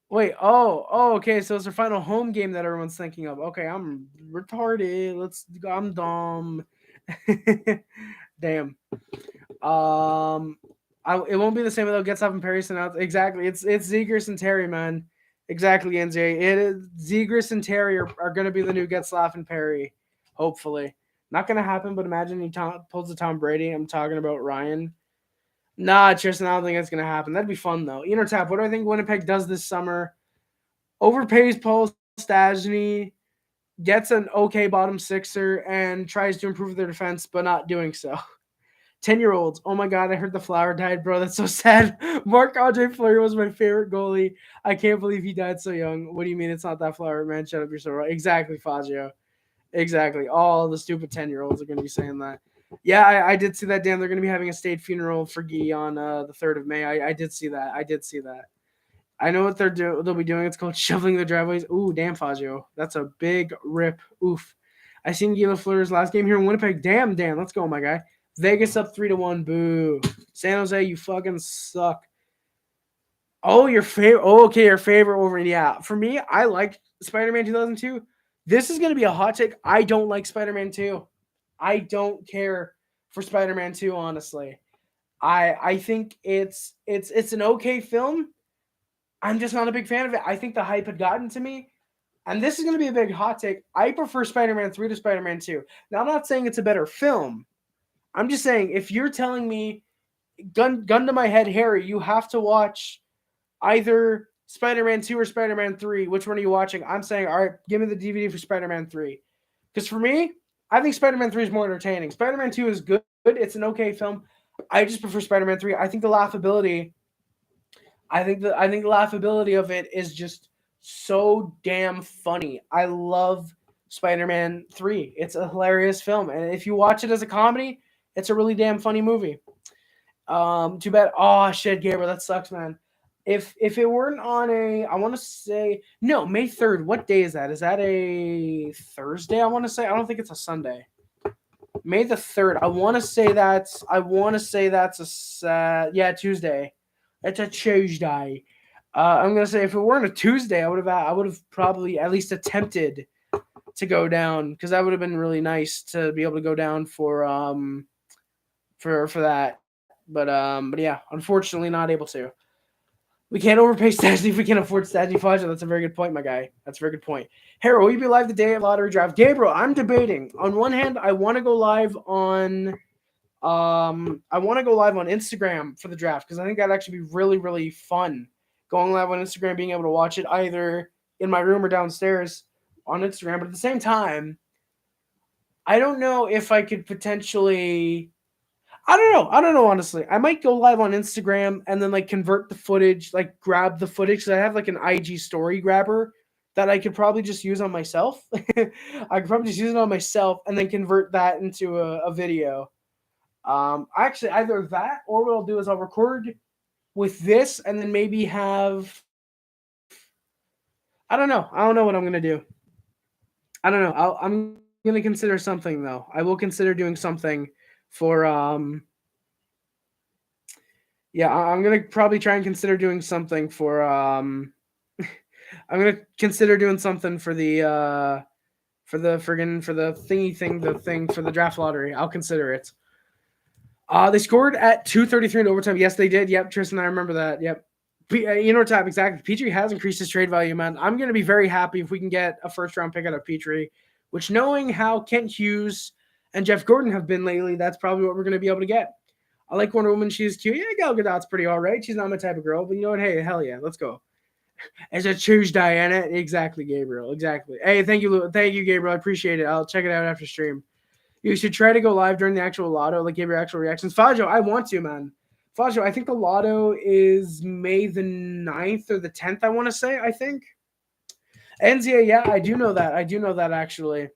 Wait, okay. So it's their final home game that everyone's thinking of. Okay, I'm retarded. I'm dumb. Damn. It won't be the same without Getzlaff and Perry out. Exactly. It's Zegras and Terry, man. Exactly, NJ. It is Zegras and Terry are going to be the new Getzlaff and Perry. Hopefully, not going to happen. But imagine he pulls a Tom Brady. I'm talking about Ryan. Nah, Tristan, I don't think that's going to happen. That'd be fun, though. Tap, what do I think Winnipeg does this summer? Overpays Paul Stastny, gets an okay bottom sixer, and tries to improve their defense, but not doing so. 10-year-olds. Oh my God, I heard the Flower died, bro. That's so sad. Marc-Andre Fleury was my favorite goalie. I can't believe he died so young. What do you mean it's not that Flower, man? Shut up, you're so right. Exactly, Fazio. Exactly. All the stupid 10-year-olds are going to be saying that. Yeah, I did see that, Dan. They're going to be having a state funeral for Guy on the 3rd of May. I did see that. I know what they'll be doing. It's called shoveling the driveways. Ooh, damn, Fazio. That's a big rip. Oof. I seen Guy Lafleur's last game here in Winnipeg. Damn, Dan. Let's go, my guy. Vegas up 3-1. Boo. San Jose, you fucking suck. Oh, your favorite. Oh, okay, your favorite Wolverine. Yeah, for me, I like Spider-Man 2002. This is gonna be a hot take. I don't like Spider-Man 2. I don't care for Spider-Man 2. Honestly, I think it's an okay film. I'm just not a big fan of it. I think the hype had gotten to me. And this is going to be a big hot take. I prefer Spider-Man 3 to Spider-Man 2. Now, I'm not saying it's a better film. I'm just saying if you're telling me, gun to my head, Harry, you have to watch either Spider-Man 2 or Spider-Man 3. Which one are you watching? I'm saying, all right, give me the DVD for Spider-Man 3. Because for me, I think Spider-Man 3 is more entertaining. Spider-Man 2 is good. It's an okay film. I just prefer Spider-Man 3. I think the laughability of it is just so damn funny. I love Spider-Man 3. It's a hilarious film. And if you watch it as a comedy, it's a really damn funny movie. Too bad. Oh shit, Gabriel, that sucks, man. If it weren't on I want to say no, May 3rd. What day is that? Is that a Thursday? I want to say. I don't think it's a Sunday. May the 3rd. I want to say that's a Tuesday. It's a Tuesday. I'm gonna say if it weren't a Tuesday, I would have probably at least attempted to go down because that would have been really nice to be able to go down for that. But yeah, unfortunately not able to. We can't overpay Stastny if we can't afford Stastny Faja. That's a very good point, my guy. That's a very good point. Harold, will you be live the day of lottery draft? Gabriel, I'm debating. On one hand, I want to go live on Instagram for the draft because I think that'd actually be really, really fun. Going live on Instagram, being able to watch it either in my room or downstairs on Instagram. But at the same time, I don't know if I could potentially. I don't know, honestly. I might go live on Instagram and then convert the footage, grab the footage because I have an IG story grabber that I could probably just use on myself. I could probably just use it on myself and then convert that into a video. Actually, either that or what I'll do is I'll record with this and then maybe have. I don't know. I don't know what I'm gonna do. I don't know. I'm gonna consider something though. I will consider doing something for Yeah, I'm gonna probably try and consider doing something for I'm gonna consider doing something for the for the thing for the draft lottery. I'll consider it. They scored at 2:33 in overtime. Yes, they did. Yep, Tristan, I remember that. Yep. Tap, exactly. Petrie has increased his trade value, man. I'm gonna be very happy if we can get a first round pick out of Petrie. Which, knowing how Kent Hughes and Jeff Gordon have been lately, that's probably what we're gonna be able to get. I like Wonder Woman. She's cute. Yeah, Gal Gadot's pretty all right. She's not my type of girl, but you know what? Hey, hell yeah, let's go. It's a Tuesday, innit? Exactly, Gabriel. Exactly. Hey, thank you, Gabriel. I appreciate it. I'll check it out after stream. You should try to go live during the actual lotto, like give your actual reactions. Fajo, I want to, man. Fajo, I think the lotto is May the 9th or the 10th, I want to say, I think. NZA, yeah, I do know that. I do know that, actually.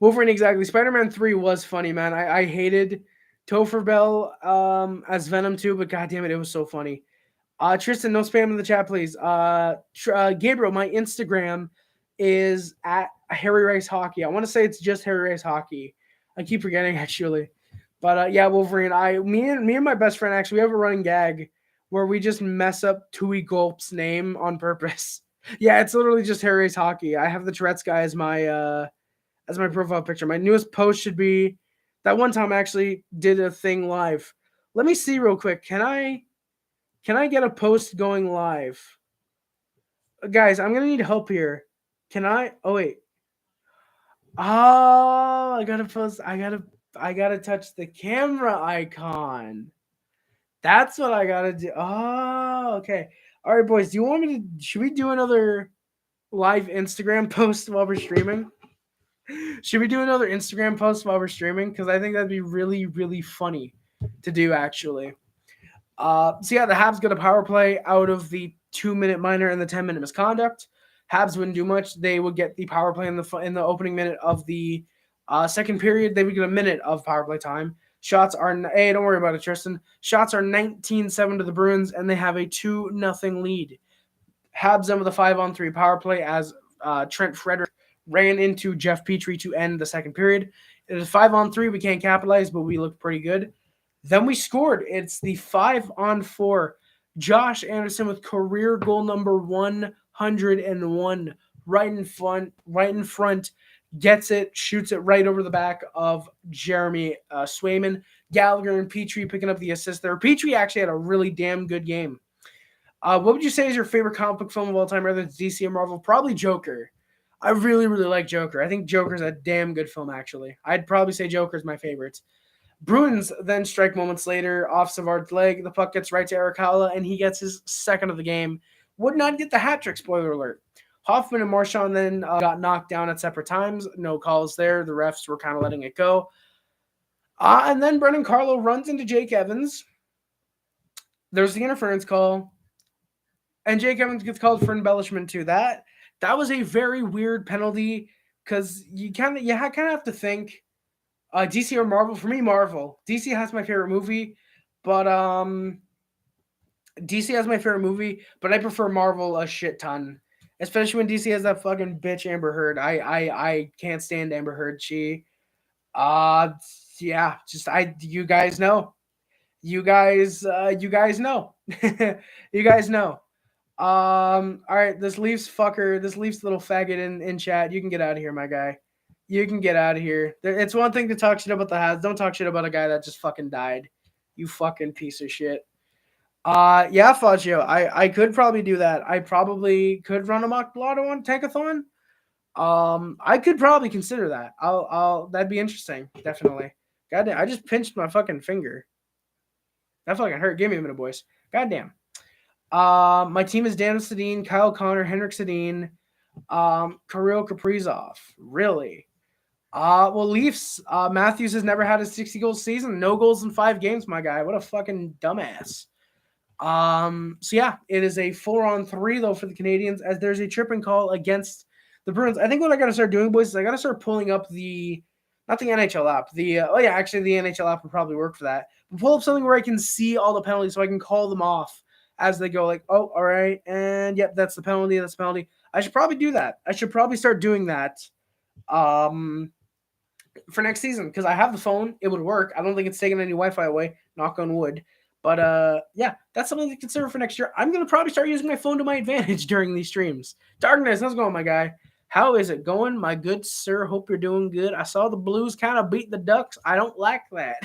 Wolverine, exactly. Spider-Man 3 was funny, man. I hated Topher Bell as Venom too, but goddamn it was so funny. Tristan, no spam in the chat, please. Gabriel, my Instagram is at Harry Rice Hockey. I want to say it's just Harry Rice Hockey. I keep forgetting, actually. But yeah, Wolverine, me and my best friend, actually, we have a running gag where we just mess up Tui Gulp's name on purpose. Yeah, it's literally just Harry Rice Hockey. I have the Tourette's guy as my profile picture. My newest post should be that one time I actually did a thing live. Let me see real quick. Can I get a post going live? Guys, I'm gonna need help here. Can I? Oh wait. Oh, I gotta post. I gotta touch the camera icon. That's what I gotta do. Oh, okay. All right, boys. Do you want me to? Should we do another live Instagram post while we're streaming? Should we do another Instagram post while we're streaming? Because I think that'd be really, really funny to do, actually. So yeah, the Habs got a power play out of the 2-minute minor and the 10-minute misconduct. Habs wouldn't do much. They would get the power play in the opening minute of the second period. They would get a minute of power play time. Shots are hey, don't worry about it, Tristan. Shots are 19-7 to the Bruins, and they have a 2-0 lead. Habs then with a 5-on-3 power play as Trent Frederick ran into Jeff Petrie to end the second period. It is 5-on-3. We can't capitalize, but we looked pretty good. Then we scored. It's the 5-on-4. Josh Anderson with career goal number 101, right in front, gets it, shoots it right over the back of Jeremy Swayman. Gallagher and Petrie picking up the assist there. Petrie actually had a really damn good game. What would you say is your favorite comic book film of all time, whether it's DC or Marvel? Probably Joker. I really, really like Joker. I think Joker's a damn good film, actually. I'd probably say Joker's my favorite. Bruins then strike moments later off Savard's leg. The puck gets right to Erik Haula, and he gets his second of the game. Would not get the hat trick, spoiler alert. Hoffman and Marchand then got knocked down at separate times. No calls there. The refs were kind of letting it go. And then Brendan Carlo runs into Jake Evans. There's the interference call. And Jake Evans gets called for embellishment too. That was a very weird penalty because you kind of have to think DC or Marvel. For me, Marvel. DC has my favorite movie, but DC has my favorite movie, but I prefer Marvel a shit ton. Especially when DC has that fucking bitch Amber Heard. I can't stand Amber Heard. She yeah, just you guys know. You guys know. You guys know. All right, this Leafs little faggot in chat. You can get out of here, my guy. You can get out of here. It's one thing to talk shit about the Habs. Don't talk shit about a guy that just fucking died. You fucking piece of shit. Yeah, Fagio, I could probably do that. I probably could run a mock lotto on Tankathon. I could probably consider that. That'd be interesting, definitely. Goddamn, I just pinched my fucking finger. That fucking hurt. Give me a minute, boys. Goddamn. My team is Dan Sedin, Kyle Connor, Henrik Sedin, Kirill Kaprizov. Really? Well, Leafs. Matthews has never had a 60-goal season. No goals in 5 games, my guy. What a fucking dumbass. So yeah, it is a 4-on-3 though for the Canadiens as there's a tripping call against the Bruins. I think what I got to start doing, boys, is I got to start pulling up not the NHL app. Actually, the NHL app would probably work for that. But pull up something where I can see all the penalties so I can call them off as they go. Like, oh, all right, and yep, that's the penalty. That's the penalty. I should probably do that. I should probably start doing that. For next season because I have the phone. It would work. I don't think it's taking any Wi-Fi away. Knock on wood. But yeah, that's something to consider for next year. I'm gonna probably start using my phone to my advantage during these streams. Darkness, how's it going, my guy? How is it going, my good sir? Hope you're doing good. I saw the Blues kind of beat the Ducks. I don't like that.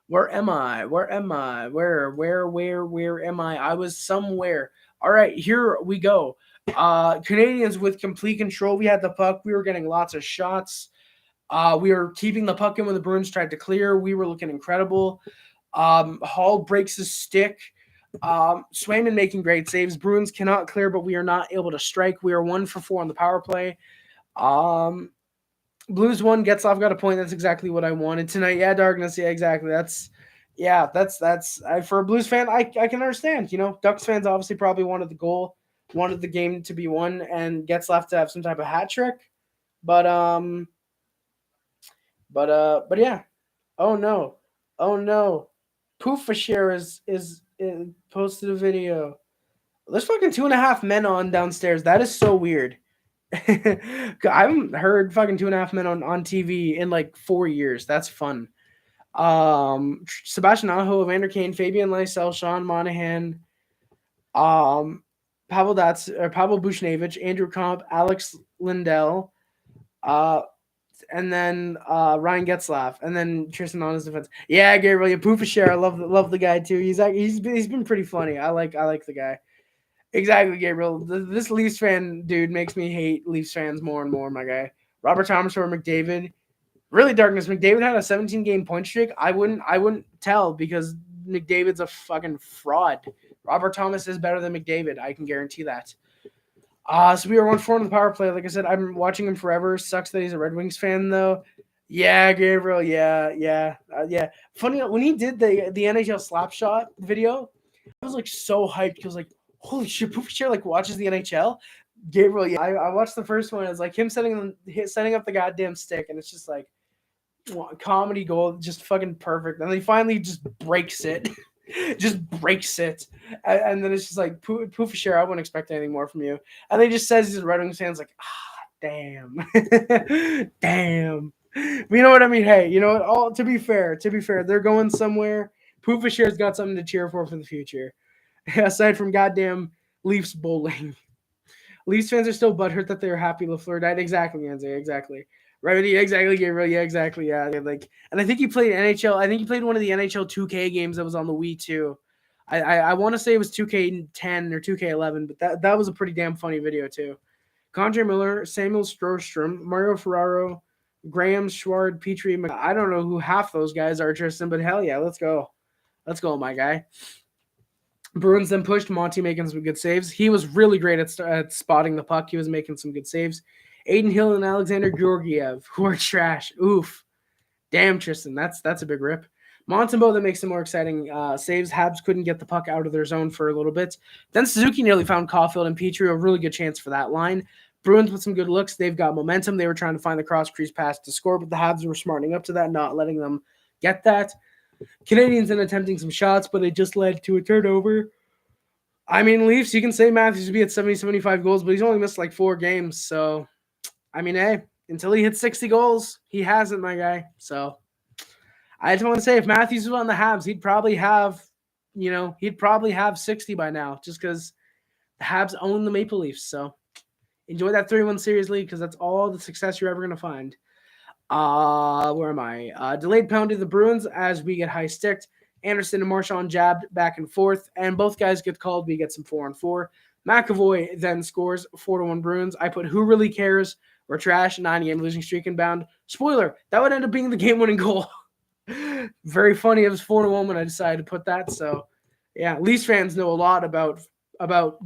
Where am I? Where am I? Where am I? I was somewhere. All right, here we go. Canadians with complete control. We had the puck. We were getting lots of shots. We were keeping the puck in when the Bruins tried to clear. We were looking incredible. Hall breaks his stick. Swayman making great saves. Bruins cannot clear, but we are not able to strike. We are 1 for 4 on the power play. Blues won. Getzlaf got a point. That's exactly what I wanted tonight. Yeah, Darkness. Yeah, exactly. That's for a Blues fan, I can understand. Ducks fans obviously probably wanted the goal, wanted the game to be won, and Getzlaf to have some type of hat trick. But but yeah. Oh no. Oh no. Poofashare is posted a video. There's fucking 2.5 men on downstairs. That is so weird. I haven't heard fucking 2.5 men on TV in like 4 years. That's fun. Sebastian Aho, Evander Kane, Fabian Lysell, Sean Monahan, um, Pavel Bushnevich, Andrew Comp, Alex Lindell, and then Ryan Getzlaf, and then Tristan on his defense. Yeah, Gabriel Poofashare. I love the guy too. He's been pretty funny. I like the guy. Exactly, Gabriel. This Leafs fan dude makes me hate Leafs fans more and more, my guy. Robert Thomas or McDavid. Really, Darkness. McDavid had a 17-game point streak. I wouldn't tell because McDavid's a fucking fraud. Robert Thomas is better than McDavid. I can guarantee that. So we are 1-4 on the power play. Like I said, I'm watching him forever. Sucks that he's a Red Wings fan, though. Yeah, Gabriel. Yeah. Funny, when he did the NHL slap shot video, I was like so hyped because like, holy shit, Poofashare like watches the NHL. Gabriel, yeah, I watched the first one. It's like him setting up the goddamn stick, and it's just like comedy gold, just fucking perfect. And he finally just breaks it. Just breaks it. And then it's just like, Poofashare, I wouldn't expect anything more from you. And then he just says he's a Red Wings fan. It's like, damn. Damn. But you know what I mean? Hey, you know what? All to be fair, they're going somewhere. Poofashare's got something to cheer for the future. Aside from goddamn Leafs bowling. Leafs fans are still butthurt that they were happy Lafleur died. Exactly, Anze. Exactly. Right, exactly, Gabriel. Yeah, exactly. Yeah, like, and I think he played NHL. I think he played one of the NHL 2K games that was on the Wii too. I want to say it was 2K10 or 2K11, but that was a pretty damn funny video too. Condre Miller, Samuel Strostrom, Mario Ferraro, Graham Schward, Petrie. I don't know who half those guys are, Tristan, but hell yeah, let's go, my guy. Bruins then pushed Monty making some good saves. He was really great at spotting the puck. He was making some good saves. Aiden Hill and Alexander Georgiev, who are trash. Oof. Damn, Tristan. That's a big rip. Montembeault that makes some more exciting saves. Habs couldn't get the puck out of their zone for a little bit. Then Suzuki nearly found Caulfield and Petrie, a really good chance for that line. Bruins with some good looks. They've got momentum. They were trying to find the cross-crease pass to score, but the Habs were smartening up to that, not letting them get that. Canadians then attempting some shots, but it just led to a turnover. I mean, Leafs, you can say Matthews would be at 70, 75 goals, but he's only missed like 4 games. So, I mean, hey, until he hits 60 goals, he hasn't, my guy. So, I just want to say if Matthews was on the Habs, he'd probably have 60 by now just because the Habs own the Maple Leafs. So, enjoy that 3-1 series lead because that's all the success you're ever going to find. Where am I? Delayed penalty to the Bruins as we get high sticked. Anderson and Marchand jabbed back and forth, and both guys get called. We get some 4-on-4. McAvoy then scores 4-1 Bruins. I put who really cares? We're trash. 9-game losing streak inbound. Spoiler, that would end up being the game-winning goal. Very funny. It was 4-1 when I decided to put that. So, yeah, Leafs fans know a lot about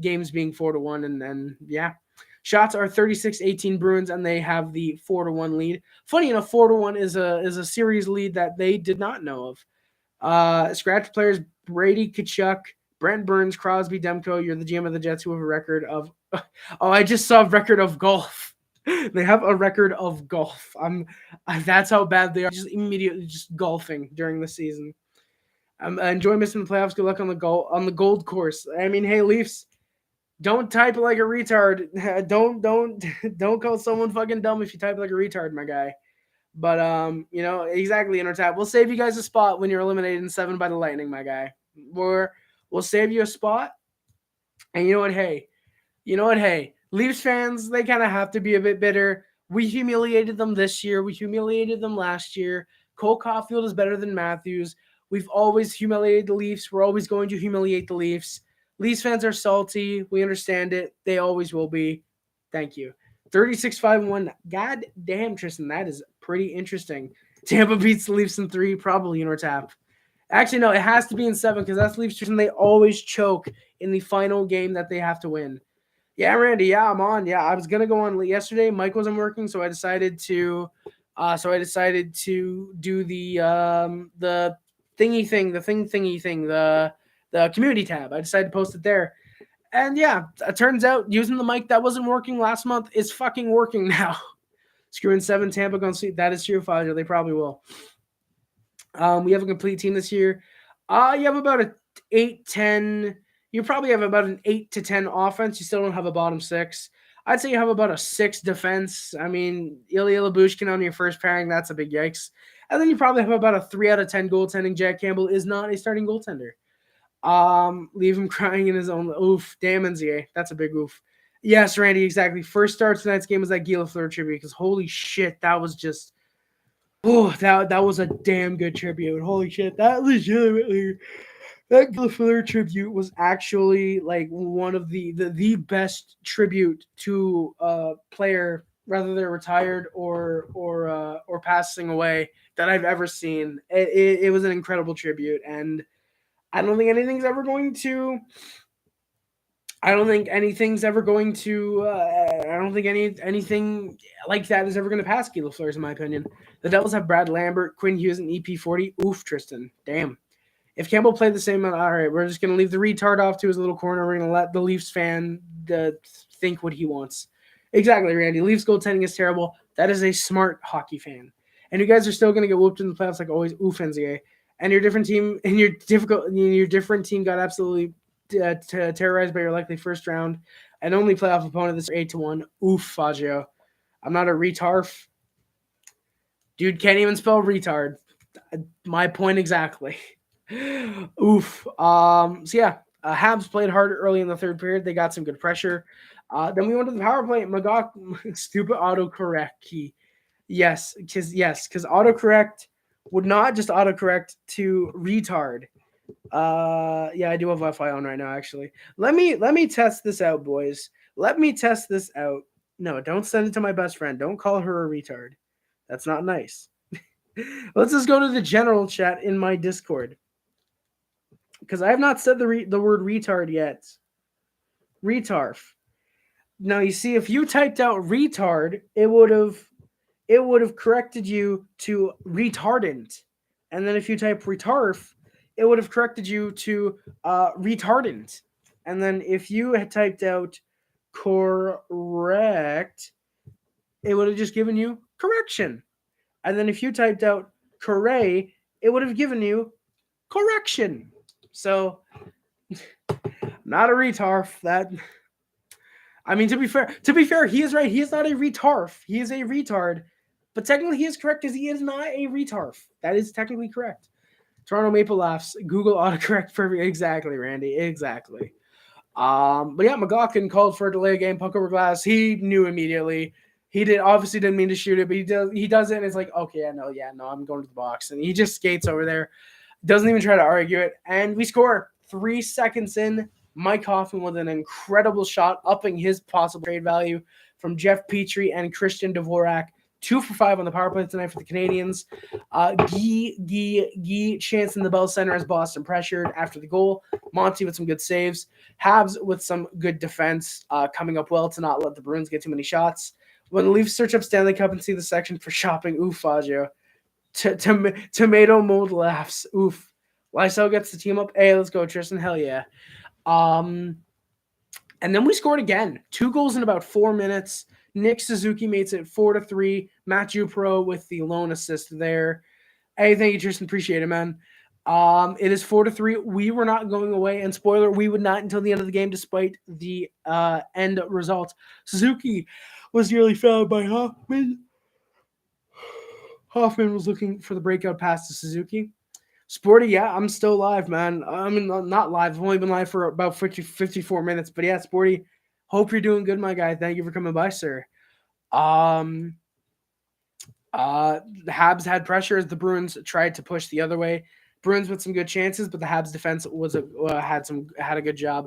games being 4-1, and then yeah. Shots are 36-18 Bruins, and they have the 4-1 lead. Funny enough, 4-1 is a series lead that they did not know of. Scratch players Brady Kachuk, Brent Burns, Crosby, Demko. You're the GM of the Jets who have a record of. Oh, I just saw a record of golf. They have a record of golf. That's how bad they are. Just immediately just golfing during the season. Enjoy missing the playoffs. Good luck on the gold course. I mean, hey Leafs, don't type like a retard. Don't call someone fucking dumb if you type like a retard, my guy. But exactly, Intertap. We'll save you guys a spot when you're eliminated in 7 by the Lightning, my guy. We'll save you a spot. And you know what? Hey, Leafs fans, they kind of have to be a bit bitter. We humiliated them this year. We humiliated them last year. Cole Caulfield is better than Matthews. We've always humiliated the Leafs. We're always going to humiliate the Leafs. Leafs fans are salty. We understand it. They always will be. Thank you. 36-5-1. God damn, Tristan, that is pretty interesting. Tampa beats the Leafs in 3, probably in our tap. Actually, no, it has to be in 7 because that's Leafs, Tristan. They always choke in the final game that they have to win. Yeah, Randy. Yeah, I'm on. Yeah, I was gonna go on yesterday. Mike wasn't working, so I decided to, do the thingy thing, the community tab. I decided to post it there, and yeah, it turns out using the mic that wasn't working last month is fucking working now. Screwing 7 Tampa going to see that is true, Fazio. They probably will. We have a complete team this year. You have about a 8-10. You probably have about an 8 to 10 offense. You still don't have a bottom six. I'd say you have about a 6 defense. I mean, Ilya Labushkin on your first pairing, that's a big yikes. And then you probably have about a 3 out of 10 goaltending. Jack Campbell is not a starting goaltender. Leave him crying in his own. Oof, damn NZA. That's a big oof. Yes, Randy, exactly. First start tonight's game was that Guy Lafleur tribute because holy shit, that was just. Oh, that was a damn good tribute. Holy shit, that legitimately. That Guy Lafleur tribute was actually like one of the best tribute to a player, whether they're retired or passing away, that I've ever seen. It was an incredible tribute, and I don't think anything's ever going to. I don't think anything's ever going to. I don't think anything like that is ever going to pass Guy Lafleur, in my opinion. The Devils have Brad Lambert, Quinn Hughes, and EP40. Oof, Tristan. Damn. If Campbell played the same amount, all right, we're just going to leave the retard off to his little corner. We're going to let the Leafs fan think what he wants. Exactly, Randy. Leafs goaltending is terrible. That is a smart hockey fan. And you guys are still going to get whooped in the playoffs like always. Oof, NZA. And your different team and your different team got absolutely terrorized by your likely first round and only playoff opponent this 8-1. Oof, Faggio. I'm not a retarf. Dude can't even spell retard. My point exactly. Oof. So yeah, Habs played hard early in the third period. They got some good pressure. Then we went to the power play. Magog, stupid autocorrect key. Yes, because autocorrect would not just autocorrect to retard. Yeah, I do have Wi-Fi on right now. Actually, let me test this out, boys. Let me test this out. No, don't send it to my best friend. Don't call her a retard. That's not nice. Let's just go to the general chat in my Discord because I have not said the word retard yet. Retarf. Now you see, if you typed out retard, it would have corrected you to retardant, and then if you type retarf, it would have corrected you to retardant, and then if you had typed out correct, it would have just given you correction, and then if you typed out correct, it would have given you correction. So, not a retarf. That. I mean, to be fair, he is right. He is not a retarf. He is a retard. But technically, he is correct because he is not a retarf. That is technically correct. Toronto Maple laughs. Google autocorrect perfect. Exactly, Randy. Exactly. But yeah, McLaughlin called for a delay game, puck over glass. He knew immediately. He obviously didn't mean to shoot it, but he does it, and it's like, okay, no, I'm going to the box. And he just skates over there. Doesn't even try to argue it. And we score 3 seconds in. Mike Hoffman with an incredible shot, upping his possible trade value from Jeff Petrie and Christian Dvorak. 2 for 5 on the power play tonight for the Canadians. Guy chance in the Bell Center as Boston pressured after the goal. Monty with some good saves. Habs with some good defense, coming up well to not let the Bruins get too many shots. When the Leafs search up Stanley Cup and see the section for shopping, oof, Faggio. Tomato mold laughs. Oof. Lysell gets the team up. Hey, let's go, Tristan. Hell yeah. And then we scored again. 2 goals in about 4 minutes. Nick Suzuki makes it 4-3. Matt Jupro with the lone assist there. Hey, thank you, Tristan. Appreciate it, man. It is 4-3. We were not going away, and spoiler, we would not until the end of the game, despite the end result. Suzuki was nearly fouled by Hoffman. Hoffman was looking for the breakout pass to Suzuki. Sporty, yeah, I'm still live, man. I mean, not live. I've only been live for about 54 minutes. But yeah, Sporty, hope you're doing good, my guy. Thank you for coming by, sir. The Habs had pressure as the Bruins tried to push the other way. Bruins with some good chances, but the Habs defense had a good job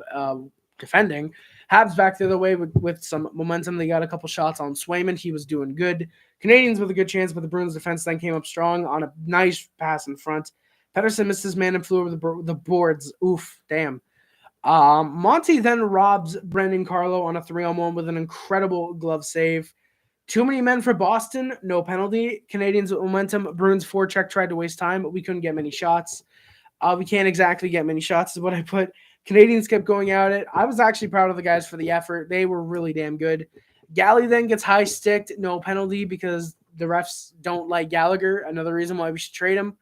defending. Habs back the other way with some momentum. They got a couple shots on Swayman. He was doing good. Canadians with a good chance, but the Bruins defense then came up strong on a nice pass in front. Pettersson missed his man and flew over the boards. Oof, damn. Monty then robs Brendan Carlo on a 3-on-1 with an incredible glove save. Too many men for Boston, no penalty. Canadians with momentum. Bruins forecheck tried to waste time, but we couldn't get many shots. We can't exactly get many shots, is what I put. Canadians kept going at it. I was actually proud of the guys for the effort. They were really damn good. Galley then gets high sticked, no penalty because the refs don't like Gallagher. Another reason why we should trade him.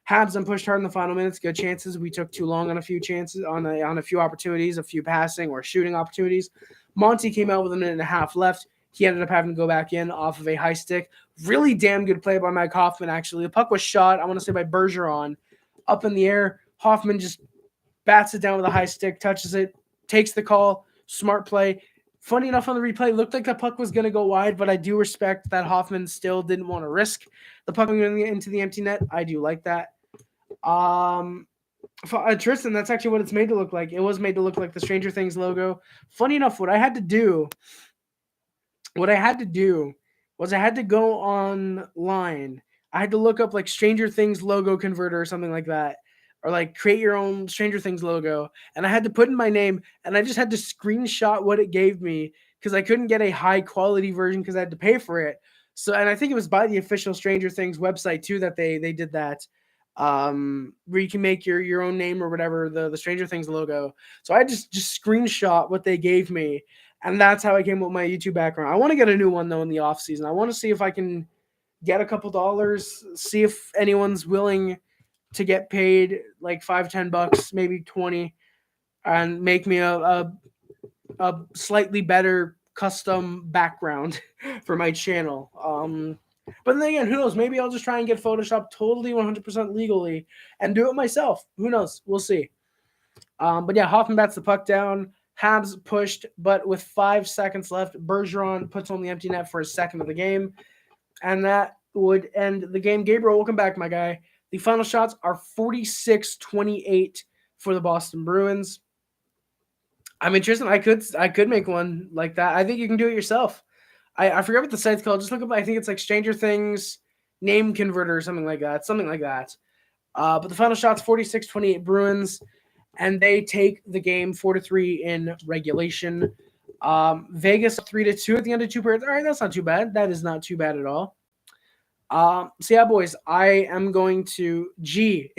Habs then pushed hard in the final minutes. Good chances. We took too long on a few chances, on a few opportunities, a few passing or shooting opportunities. Monty came out with a minute and a half left. He ended up having to go back in off of a high stick. Really damn good play by Mike Hoffman, actually. The puck was shot, I want to say, by Bergeron up in the air. Hoffman just bats it down with a high stick, touches it, takes the call. Smart play. Funny enough, on the replay, looked like the puck was going to go wide, but I do respect that Hoffman still didn't want to risk the puck going into the empty net. I do like that. Tristan, that's actually what it's made to look like. It was made to look like the Stranger Things logo. Funny enough, what I had to do was I had to go online. I had to look up like Stranger Things logo converter or something like that, or like create your own Stranger Things logo. And I had to put in my name, and I just had to screenshot what it gave me because I couldn't get a high quality version because I had to pay for it. So, and I think it was by the official Stranger Things website too that they did that, where you can make your own name or whatever, the Stranger Things logo. So I just screenshot what they gave me, and that's how I came up with my YouTube background. I want to get a new one though in the off season. I want to see if I can get a couple dollars, see if anyone's willing to get paid like $5-10, maybe 20, and make me a slightly better custom background for my channel. But then again, who knows? Maybe I'll just try and get Photoshop totally 100% legally and do it myself. Who knows? We'll see. But yeah, Hoffman bats the puck down. Habs pushed, but with 5 seconds left, Bergeron puts on the empty net for his second of the game. And that would end the game. Gabriel, welcome back, my guy. The final shots are 46-28 for the Boston Bruins. I mean, Tristan, I could make one like that. I think you can do it yourself. I forget what the site's called. Just look up, I think it's like Stranger Things name converter or something like that. But the final shot's 46-28 Bruins, and they take the game 4-3 in regulation. Vegas 3-2 at the end of 2 periods. All right, that's not too bad. That is not too bad at all. So yeah, boys, I am going to G,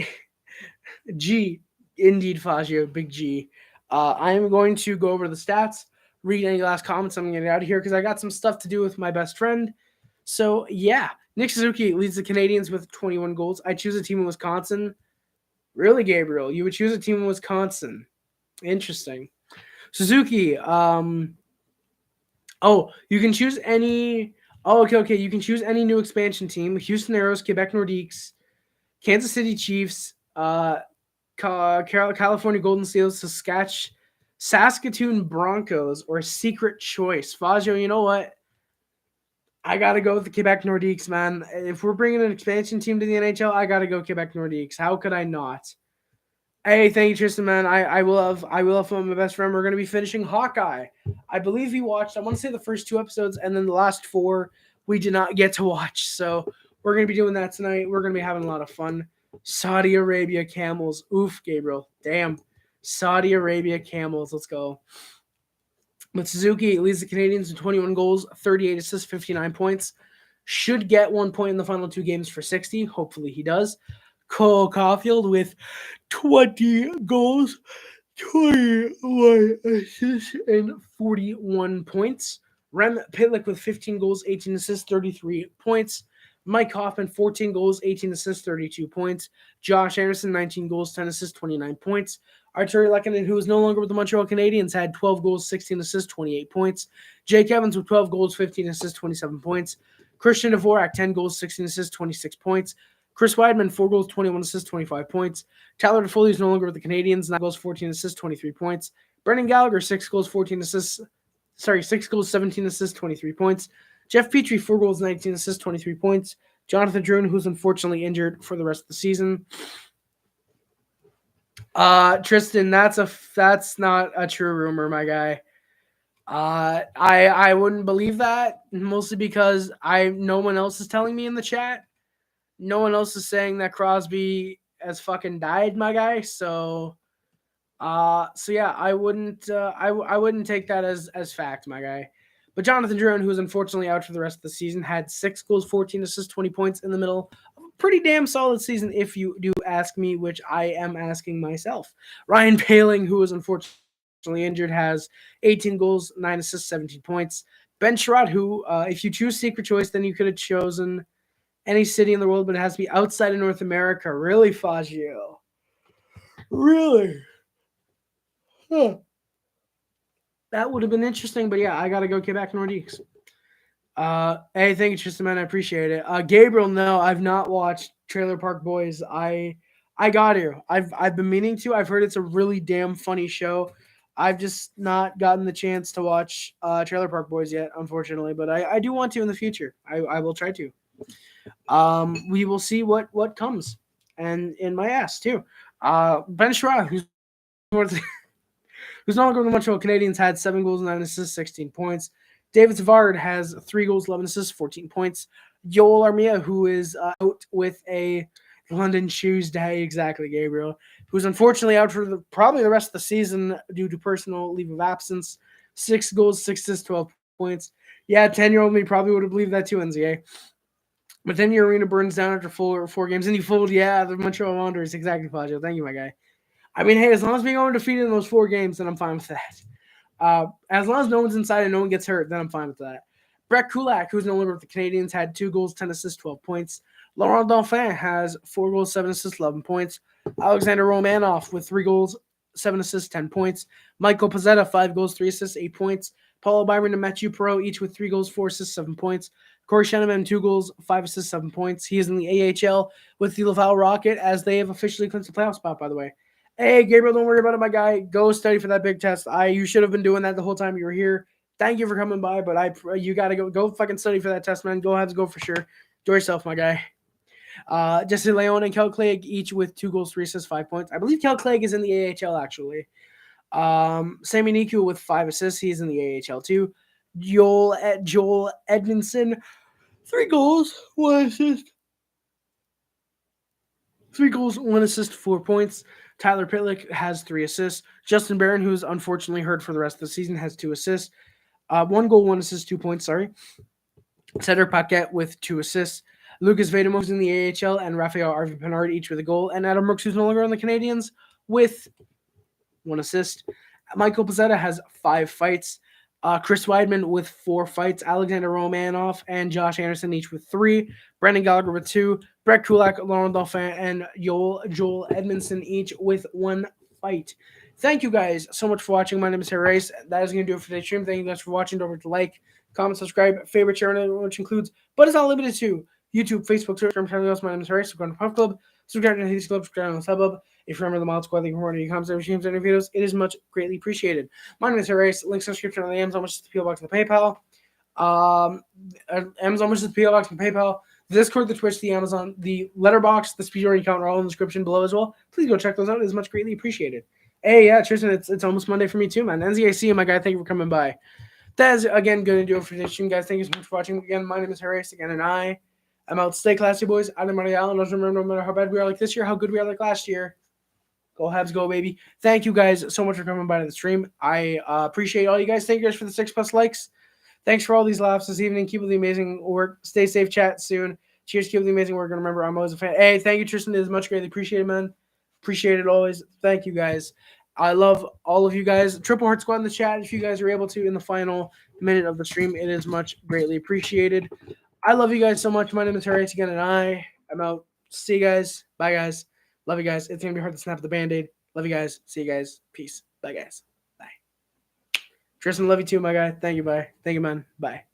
indeed, Fagio, big G. I am going to go over the stats, read any last comments. I'm going to get out of here because I got some stuff to do with my best friend. So yeah, Nick Suzuki leads the Canadiens with 21 goals. I choose a team in Wisconsin. Really, Gabriel? You would choose a team in Wisconsin? Interesting. Suzuki. You can choose any. Oh, okay. You can choose any new expansion team: Houston Aeros, Quebec Nordiques, Kansas City Chiefs, California Golden Seals, Saskatoon Broncos, or Secret Choice. Fazio, you know what? I gotta go with the Quebec Nordiques, man. If we're bringing an expansion team to the NHL, I gotta go Quebec Nordiques. How could I not? Hey, thank you, Tristan, man. I will have my best friend. We're gonna be finishing Hawkeye. I believe he watched, I want to say, the first 2 episodes, and then the last 4 we did not get to watch. So we're gonna be doing that tonight. We're gonna be having a lot of fun. Saudi Arabia Camels. Oof, Gabriel. Damn. Saudi Arabia Camels. Let's go. But Suzuki leads the Canadiens with 21 goals, 38 assists, 59 points. Should get 1 point in the final 2 games for 60. Hopefully he does. Cole Caulfield with 20 goals, 21 assists, and 41 points. Rem Pitlick with 15 goals, 18 assists, 33 points. Mike Hoffman, 14 goals, 18 assists, 32 points. Josh Anderson, 19 goals, 10 assists, 29 points. Arturi Lehkonen, who is no longer with the Montreal Canadiens, had 12 goals, 16 assists, 28 points. Jake Evans with 12 goals, 15 assists, 27 points. Christian Dvorak, 10 goals, 16 assists, 26 points. Chris Weidman, 4 goals, 21 assists, 25 points. Tyler Toffoli is no longer with the Canadiens, 9 goals, 14 assists, 23 points. Brendan Gallagher, 6 goals, 17 assists, 23 points. Jeff Petrie, 4 goals, 19 assists, 23 points. Jonathan Drouin, who's unfortunately injured for the rest of the season. Tristan, that's not a true rumor, my guy. I wouldn't believe that, mostly because no one else is telling me in the chat. No one else is saying that Crosby has fucking died, my guy. So, So yeah, I wouldn't take that as fact, my guy. But Jonathan Drouin, who is unfortunately out for the rest of the season, had 6 goals, 14 assists, 20 points in the middle. Pretty damn solid season, if you do ask me, which I am asking myself. Ryan Paling, who was unfortunately injured, has 18 goals, 9 assists, 17 points. Ben Sherratt, who, if you choose secret choice, then you could have chosen any city in the world, but it has to be outside of North America. Really, Fazio? Really? Huh. That would have been interesting, but yeah, I gotta go Quebec Nordiques. Hey, thank you, Tristan, man. I appreciate it. Gabriel, no, I've not watched Trailer Park Boys. I got to. I've been meaning to. I've heard it's a really damn funny show. I've just not gotten the chance to watch Trailer Park Boys yet, unfortunately, but I do want to in the future. I will try to. We will see what comes, and in my ass too. Ben Sherratt, who's no longer with the Montreal Canadiens, had 7 goals, 9 assists, 16 points. David Savard has 3 goals, 11 assists, 14 points. Joel Armia, who is out with a London Tuesday, exactly, Gabriel, who's unfortunately out for probably the rest of the season due to personal leave of absence. 6 goals, 6 assists, 12 points. Yeah, 10-year-old me probably would have believed that too, NZA. But then your arena burns down after 4 games, and you fold, yeah, the Montreal Wanderers. Exactly, Fazio. Thank you, my guy. I mean, hey, as long as we go undefeated in those 4 games, then I'm fine with that. As long as no one's inside and no one gets hurt, then I'm fine with that. Brett Kulak, who's no longer with the Canadiens, had 2 goals, 10 assists, 12 points. Laurent Dauphin has 4 goals, 7 assists, 11 points. Alexander Romanoff with 3 goals, 7 assists, 10 points. Michael Pezzetta, 5 goals, 3 assists, 8 points. Paulo Byron and Mathieu Perreault, each with 3 goals, 4 assists, 7 points. Corey Sheneman, 2 goals, 5 assists, 7 points. He is in the AHL with the Laval Rocket, as they have officially clinched the playoff spot, by the way. Hey, Gabriel, don't worry about it, my guy. Go study for that big test. You should have been doing that the whole time you were here. Thank you for coming by, but you got to go fucking study for that test, man. Go have to go for sure. Enjoy yourself, my guy. Jesse Leon and Kel Clegg, each with 2 goals, 3 assists, 5 points. I believe Kel Clegg is in the AHL, actually. Sammy Niku with 5 assists. He's in the AHL, too. Joel Edmondson, 3 goals, 1 assist. 3 goals, 1 assist, 4 points. Tyler Pitlick has 3 assists. Justin Barron, who's unfortunately hurt for the rest of the season, has 2 assists. 1 goal, 1 assist, 2 points, sorry. Cedric Paquette with 2 assists. Lucas Vedemo's in the AHL, and Raphael Arvi Pinard each with a goal. And Adam Brooks, who's no longer on the Canadiens, with 1 assist. Michael Pezzetta has 5 fights. Chris Weidman with 4 fights. Alexander Romanoff and Josh Anderson each with 3. Brendan Gallagher with 2. Brett Kulak, Laurent Dauphin, and Joel Edmondson each with 1 fight. Thank you guys so much for watching. My name is Harry Rice. That is going to do it for today's stream. Thank you guys for watching. Don't forget to like, comment, subscribe, favorite, share, which includes, but is not limited to, YouTube, Facebook, Twitter, Instagram. My name is Harry Rice. Subscribe to Puff Club. Subscribe to the Club. Subscribe to the Subbub. If you remember the Mild Squad, thank you for any comments, streams, and videos. It is much greatly appreciated. My name is Harry Rice. Links in the description on the Amazon, which is the PO Box and the PayPal. Amazon, which is the PO Box and PayPal. The Discord, the Twitch, the Amazon, the Letterbox, the Speedrunning account are all in the description below as well. Please go check those out. It is much greatly appreciated. Hey, yeah, Tristan, it's almost Monday for me too, man. NZAC, my guy, thank you for coming by. That is, again, going to do it for today's stream, guys. Thank you so much for watching. Again, my name is Harry Rice, again, and I am out. Stay classy, boys. I'm Montreal, and remember, no matter how bad we are like this year, how good we are like last year. Go Habs, go, baby. Thank you guys so much for coming by to the stream. I appreciate all you guys. Thank you guys for the 6+ likes. Thanks for all these laughs this evening. Keep up the amazing work. Stay safe, chat soon. Cheers, keep up the amazing work. And remember, I'm always a fan. Hey, thank you, Tristan. It is much greatly appreciated, man. Appreciate it always. Thank you, guys. I love all of you guys. Triple Heart Squad in the chat, if you guys are able to, in the final minute of the stream. It is much greatly appreciated. I love you guys so much. My name is Harry again, and I am out. See you guys. Bye, guys. Love you guys. It's going to be hard to snap the Band-Aid. Love you guys. See you guys. Peace. Bye, guys. Bye. Tristan, love you too, my guy. Thank you. Bye. Thank you, man. Bye.